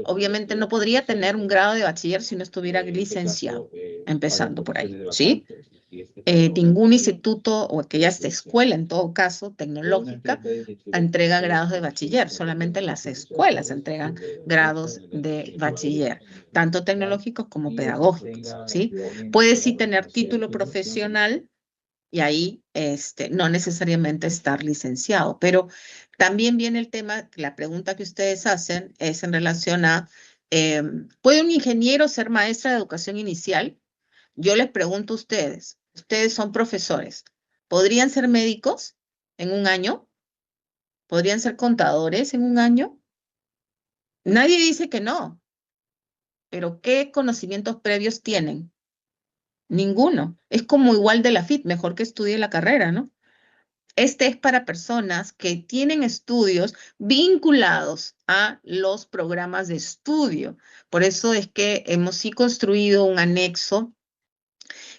Obviamente no podría tener un grado de bachiller si no estuviera licenciado, empezando por ahí, ¿sí? Ningún instituto o aquella escuela, en todo caso, tecnológica, entrega grados de bachiller, solamente las escuelas entregan grados de bachiller, tanto tecnológicos como pedagógicos, ¿sí? Puede sí tener título profesional, y ahí no necesariamente estar licenciado, pero también viene el tema, la pregunta que ustedes hacen es en relación a, ¿puede un ingeniero ser maestra de educación inicial? Yo les pregunto a ustedes son profesores, ¿podrían ser médicos en un año? ¿Podrían ser contadores en un año? Nadie dice que no, pero ¿qué conocimientos previos tienen? Ninguno. Es como igual de la FIT, mejor que estudie la carrera, ¿no? Este es para personas que tienen estudios vinculados a los programas de estudio. Por eso es que hemos sí construido un anexo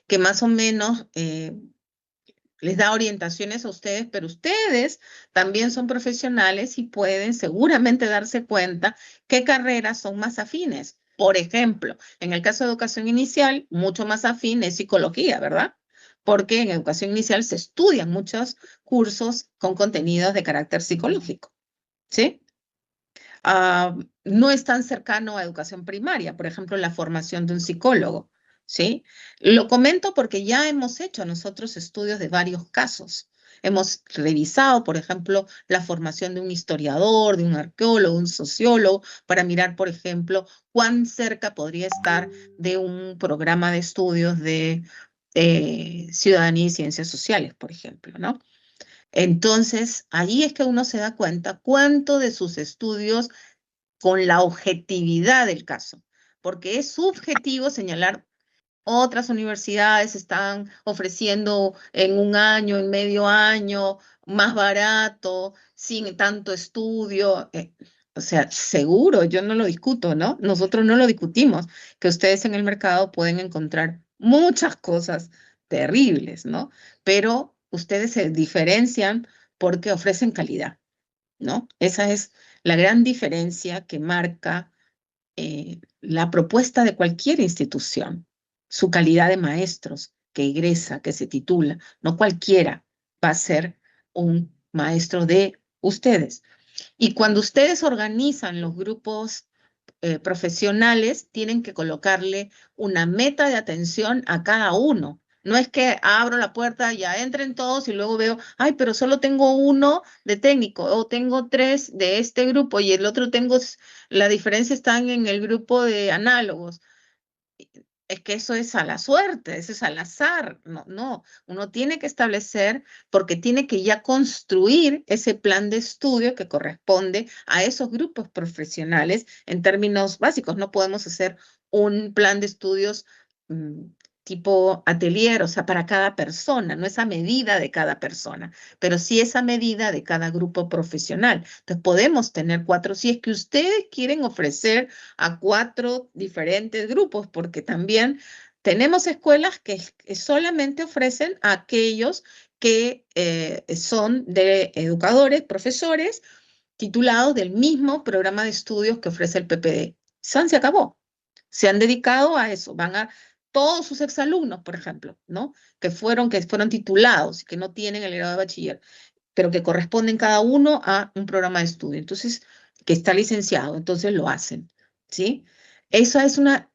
que más o menos les da orientaciones a ustedes, pero ustedes también son profesionales y pueden seguramente darse cuenta qué carreras son más afines. Por ejemplo, en el caso de educación inicial, mucho más afín es psicología, ¿verdad? Porque en educación inicial se estudian muchos cursos con contenidos de carácter psicológico, ¿sí? No es tan cercano a educación primaria, por ejemplo, la formación de un psicólogo, ¿sí? Lo comento porque ya hemos hecho nosotros estudios de varios casos Hemos revisado, por ejemplo, la formación de un historiador, de un arqueólogo, un sociólogo, para mirar, por ejemplo, cuán cerca podría estar de un programa de estudios de ciudadanía y ciencias sociales, por ejemplo, ¿no? Entonces, ahí es que uno se da cuenta cuánto de sus estudios con la objetividad del caso, porque es subjetivo señalar otras universidades están ofreciendo en un año, en medio año, más barato, sin tanto estudio. O sea, seguro, yo no lo discuto, ¿no? Nosotros no lo discutimos, que ustedes en el mercado pueden encontrar muchas cosas terribles, ¿no? Pero ustedes se diferencian porque ofrecen calidad, ¿no? Esa es la gran diferencia que marca la propuesta de cualquier institución, su calidad de maestros que egresa, que se titula. No cualquiera va a ser un maestro de ustedes. Y cuando ustedes organizan los grupos profesionales, tienen que colocarle una meta de atención a cada uno. No es que abro la puerta, ya entren todos y luego veo, ay, pero solo tengo uno de técnico o tengo 3 de este grupo y el otro tengo, la diferencia está en el grupo de análogos. Es que eso es a la suerte, eso es al azar. No, no, uno tiene que establecer porque tiene que ya construir ese plan de estudio que corresponde a esos grupos profesionales en términos básicos. No podemos hacer un plan de estudios tipo atelier, o sea, para cada persona, no es a medida de cada persona, pero sí es a medida de cada grupo profesional. Entonces podemos tener 4, si es que ustedes quieren ofrecer a 4 diferentes grupos, porque también tenemos escuelas que solamente ofrecen a aquellos que son de educadores, profesores, titulados del mismo programa de estudios que ofrece el PPD. Se acabó. Se han dedicado a eso. Van a todos sus exalumnos, por ejemplo, ¿no? Que fueron titulados y que no tienen el grado de bachiller, pero que corresponden cada uno a un programa de estudio. Entonces, que está licenciado, entonces lo hacen, ¿sí? Esa es una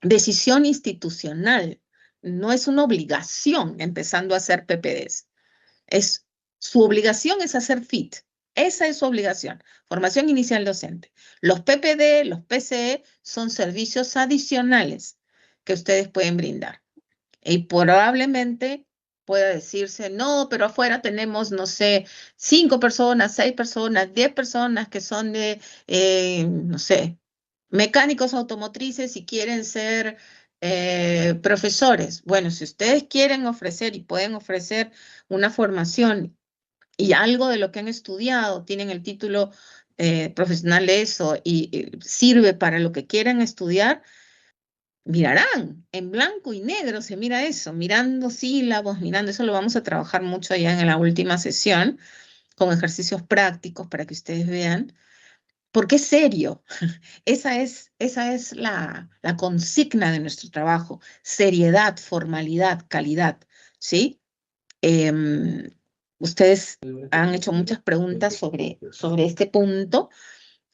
decisión institucional, no es una obligación empezando a hacer PPDs. Su obligación es hacer FIT. Esa es su obligación, formación inicial docente. Los PPD, los PCE son servicios adicionales que ustedes pueden brindar. Y probablemente pueda decirse, no, pero afuera tenemos, no sé, 5 personas, 6 personas, 10 personas que son de, no sé, mecánicos automotrices y quieren ser profesores. Bueno, si ustedes quieren ofrecer y pueden ofrecer una formación y algo de lo que han estudiado, tienen el título profesional de eso y sirve para lo que quieran estudiar, mirarán, en blanco y negro se mira eso, mirando sílabos, mirando, eso lo vamos a trabajar mucho ya en la última sesión, con ejercicios prácticos para que ustedes vean, porque es serio. Esa es la consigna de nuestro trabajo, seriedad, formalidad, calidad, ¿sí? Ustedes han hecho muchas preguntas sobre este punto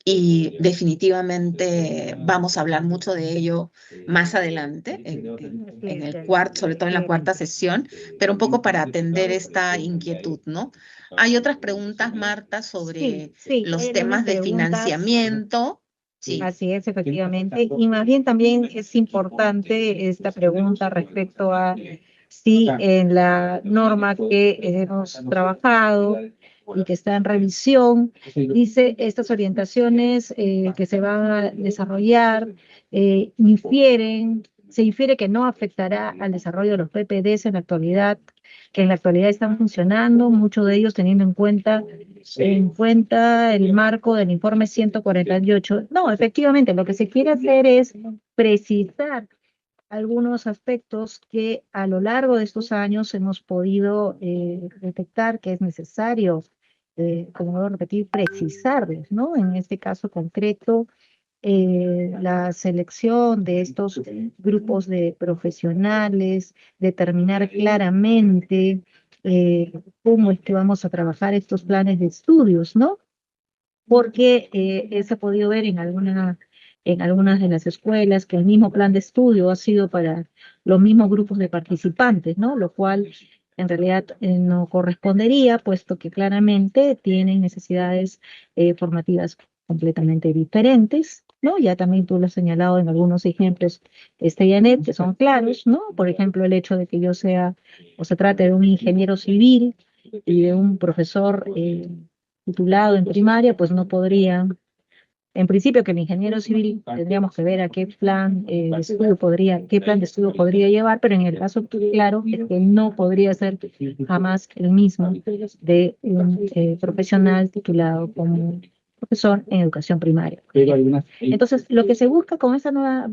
y definitivamente vamos a hablar mucho de ello más adelante, en el sobre todo en la cuarta sesión, pero un poco para atender esta inquietud, ¿no? Hay otras preguntas, Marta, sobre los temas de financiamiento. Sí. Así es, efectivamente. Y más bien también es importante esta pregunta respecto a si en la norma que hemos trabajado y que está en revisión, dice estas orientaciones que se van a desarrollar, se infiere que no afectará al desarrollo de los PPDs en la actualidad, que en la actualidad están funcionando, muchos de ellos teniendo en cuenta el marco del informe 148. No, efectivamente, lo que se quiere hacer es precisar algunos aspectos que a lo largo de estos años hemos podido detectar que es necesario, como voy a repetir, precisarlos, ¿no? En este caso concreto, la selección de estos grupos de profesionales, determinar claramente cómo es que vamos a trabajar estos planes de estudios, ¿no? Porque se ha podido ver en algunas de las escuelas que el mismo plan de estudio ha sido para los mismos grupos de participantes, ¿no? Lo cual en realidad no correspondería, puesto que claramente tienen necesidades formativas completamente diferentes, ¿no? Ya también tú lo has señalado en algunos ejemplos, Janet, que son claros, ¿no? Por ejemplo, el hecho de que yo sea, o se trate de un ingeniero civil y de un profesor titulado en primaria, pues no podría. En principio, que el ingeniero civil tendríamos que ver a qué plan de estudio podría, qué plan de estudio podría llevar, pero en el caso claro es que no podría ser jamás el mismo de un profesional titulado como profesor en educación primaria. Entonces, lo que se busca con esta nueva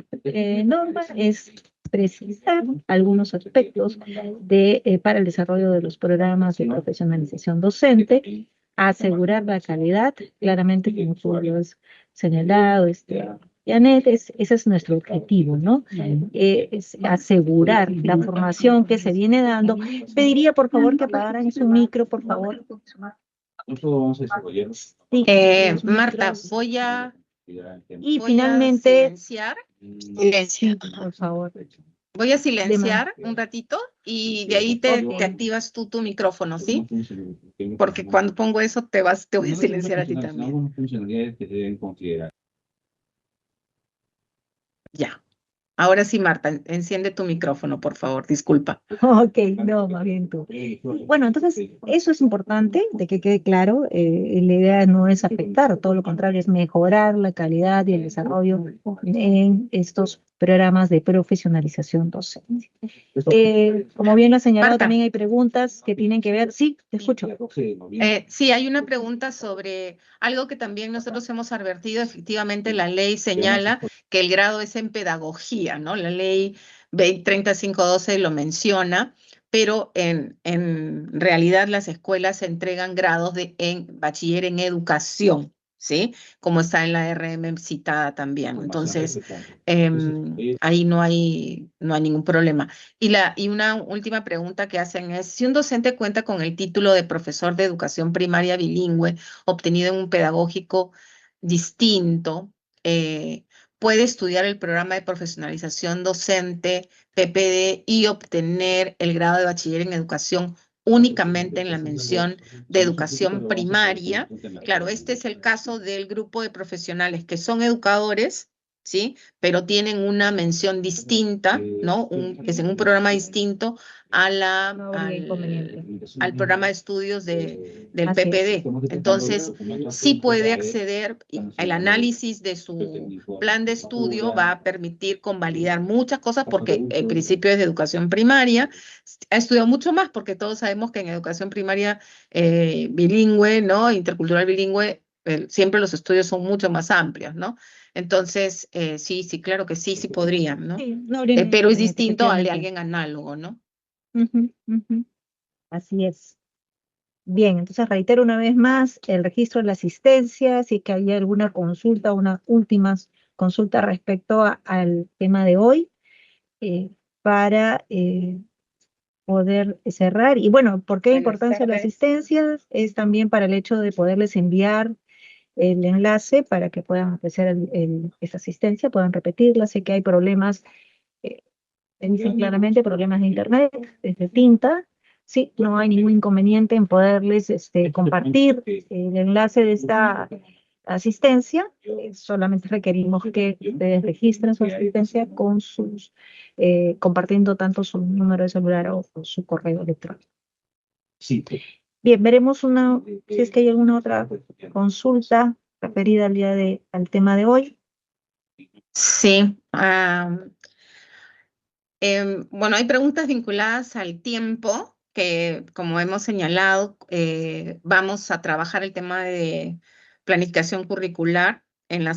norma es precisar algunos aspectos para el desarrollo de los programas de profesionalización docente, asegurar la calidad, claramente como tú lo has señalado, Janet, ese es nuestro objetivo, ¿no? Es asegurar la formación que se viene dando. Pediría, por favor, que apagaran su micro, por favor. Nosotros vamos a desarrollar. Sí, los Marta, micros. voy a Y voy a finalmente, silenciar. Silencio. por favor. Voy a silenciar un ratito y de ahí te activas tú tu micrófono, ¿sí? Porque cuando pongo eso te voy a silenciar a ti también. Algunas funcionalidades que se deben considerar. Ya. Ahora sí, Marta, enciende tu micrófono, por favor. Disculpa. Ok, no, más bien tú. Bueno, entonces, eso es importante, de que quede claro, la idea no es afectar, todo lo contrario, es mejorar la calidad y el desarrollo en estos programas de profesionalización docente. Como bien lo ha señalado, Marta. también hay preguntas que tienen que ver, sí, te escucho. Sí, hay una pregunta sobre algo que también nosotros hemos advertido. Efectivamente, la ley señala que el grado es en pedagogía, ¿no? La ley 3512 lo menciona, pero en realidad las escuelas entregan grados en bachiller en educación, ¿sí? Como está en la RM citada también. Entonces, ahí no hay ningún problema. Y una última pregunta que hacen es, si un docente cuenta con el título de profesor de educación primaria bilingüe obtenido en un pedagógico distinto, puede estudiar el programa de profesionalización docente, PPD, y obtener el grado de bachiller en educación únicamente en la mención de educación primaria. Claro, este es el caso del grupo de profesionales que son educadores, ¿sí? Pero tienen una mención distinta, ¿no? Que es en un programa distinto a No habría inconveniente. al programa de estudios del Así es. PPD. Entonces, sí puede acceder, el análisis de su plan de estudio va a permitir convalidar muchas cosas porque el principio es de educación primaria. Ha estudiado mucho más porque todos sabemos que en educación primaria bilingüe, ¿no? Intercultural bilingüe, siempre los estudios son mucho más amplios, ¿no? Entonces, sí, claro que sí podrían, ¿no? Sí, no habría ningún Pero es inconveniente, distinto al de efectivamente. alguien análogo, ¿no? Ujú, ujú. Así es. Bien, entonces reitero una vez más el registro de la asistencia, si es que hay alguna consulta, una última consulta respecto al tema de hoy, para poder cerrar. Y bueno, ¿por qué importancia de la asistencia? Es también para el hecho de poderles enviar el enlace para que puedan apreciar esa asistencia, puedan repetirla. Sé que hay problemas, me dicen claramente, problemas de internet, desde tinta. Sí, no hay ningún inconveniente en poderles compartir el enlace de esta asistencia. Solamente requerimos que ustedes registren su asistencia con compartiendo tanto su número de celular o su correo electrónico. Sí. Bien, veremos si es que hay alguna otra consulta referida al tema de hoy. Sí. Bueno, hay preguntas vinculadas al tiempo que, como hemos señalado, vamos a trabajar el tema de planificación curricular en la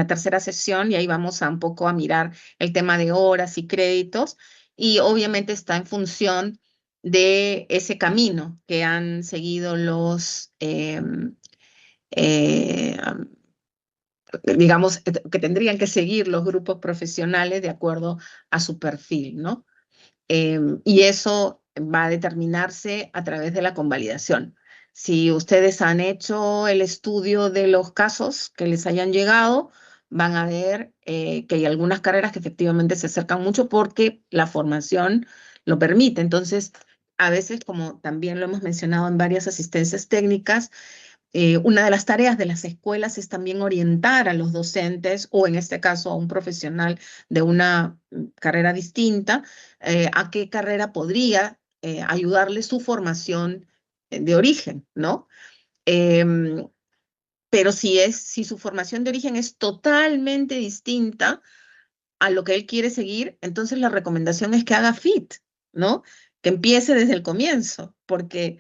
tercera sesión, y ahí vamos un poco a mirar el tema de horas y créditos, y obviamente está en función de ese camino que han seguido los digamos, que tendrían que seguir los grupos profesionales de acuerdo a su perfil, ¿no? Y eso va a determinarse a través de la convalidación. Si ustedes han hecho el estudio de los casos que les hayan llegado, van a ver que hay algunas carreras que efectivamente se acercan mucho porque la formación lo permite. Entonces, a veces, como también lo hemos mencionado en varias asistencias técnicas, una de las tareas de las escuelas es también orientar a los docentes o en este caso a un profesional de una carrera distinta a qué carrera podría ayudarle su formación de origen, ¿no? Pero si su formación de origen es totalmente distinta a lo que él quiere seguir, entonces la recomendación es que haga FIT, ¿no? Que empiece desde el comienzo, porque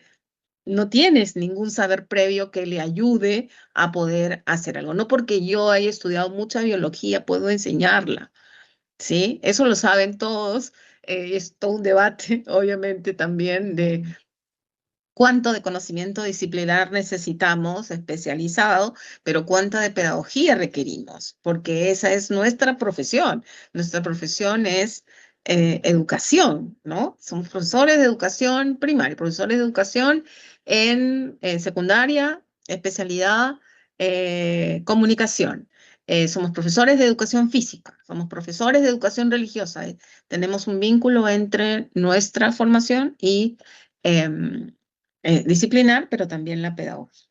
no tienes ningún saber previo que le ayude a poder hacer algo. No porque yo haya estudiado mucha biología puedo enseñarla, ¿sí? Eso lo saben todos. Es todo un debate, obviamente, también de cuánto de conocimiento disciplinar necesitamos especializado, pero cuánta de pedagogía requerimos, porque esa es nuestra profesión. Nuestra profesión es educación, ¿no? Somos profesores de educación primaria, profesores de educación en secundaria, especialidad comunicación. Somos profesores de educación física, somos profesores de educación religiosa. Tenemos un vínculo entre nuestra formación y disciplinar, pero también la pedagogía.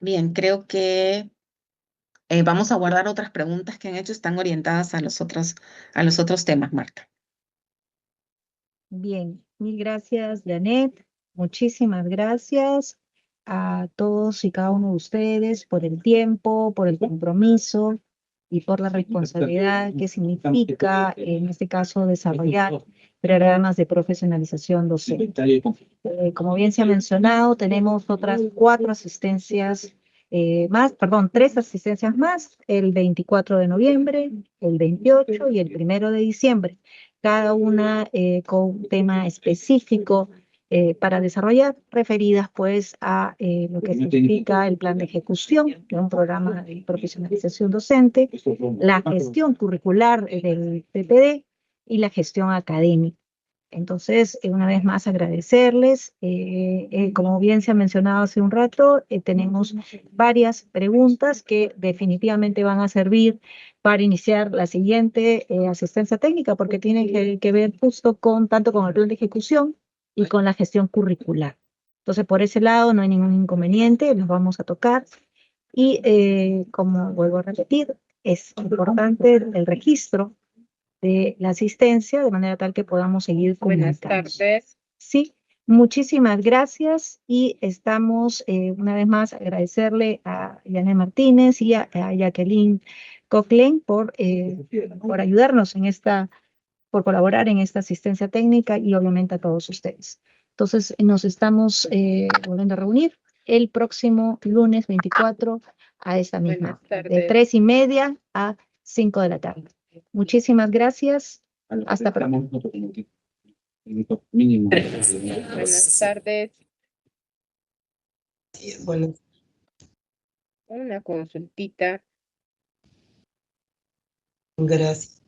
Bien, creo que vamos a guardar otras preguntas que han hecho, están orientadas a los otros temas, Marta. Bien, mil gracias, Janet. Muchísimas gracias a todos y cada uno de ustedes por el tiempo, por el compromiso y por la responsabilidad que significa, en este caso, desarrollar programas de profesionalización docente. Como bien se ha mencionado, tenemos otras 4 asistencias más, perdón, 3 asistencias más, el 24 de noviembre, el 28 y el 1 de diciembre. Cada una con un tema específico para desarrollar, referidas pues a lo que significa el plan de ejecución de un programa de profesionalización docente, la gestión curricular del PPD y la gestión académica. Entonces, una vez más agradecerles. Como bien se ha mencionado hace un rato, tenemos varias preguntas que definitivamente van a servir para iniciar la siguiente asistencia técnica, porque tienen que ver justo tanto con el plan de ejecución y con la gestión curricular. Entonces, por ese lado no hay ningún inconveniente, los vamos a tocar. Y como vuelvo a repetir, es importante el registro de la asistencia, de manera tal que podamos seguir comunicando. Buenas tardes. Sí, muchísimas gracias y estamos una vez más agradecerle a Yané Martínez y a Jacqueline Cochlein por ayudarnos por colaborar en esta asistencia técnica y obviamente a todos ustedes. Entonces, nos estamos volviendo a reunir el próximo lunes 24 a esta misma hora, de 3:30 a 5 de la tarde. Muchísimas gracias. Hasta pronto. Mínimo. Buenas tardes. Bueno, Una consultita. gracias.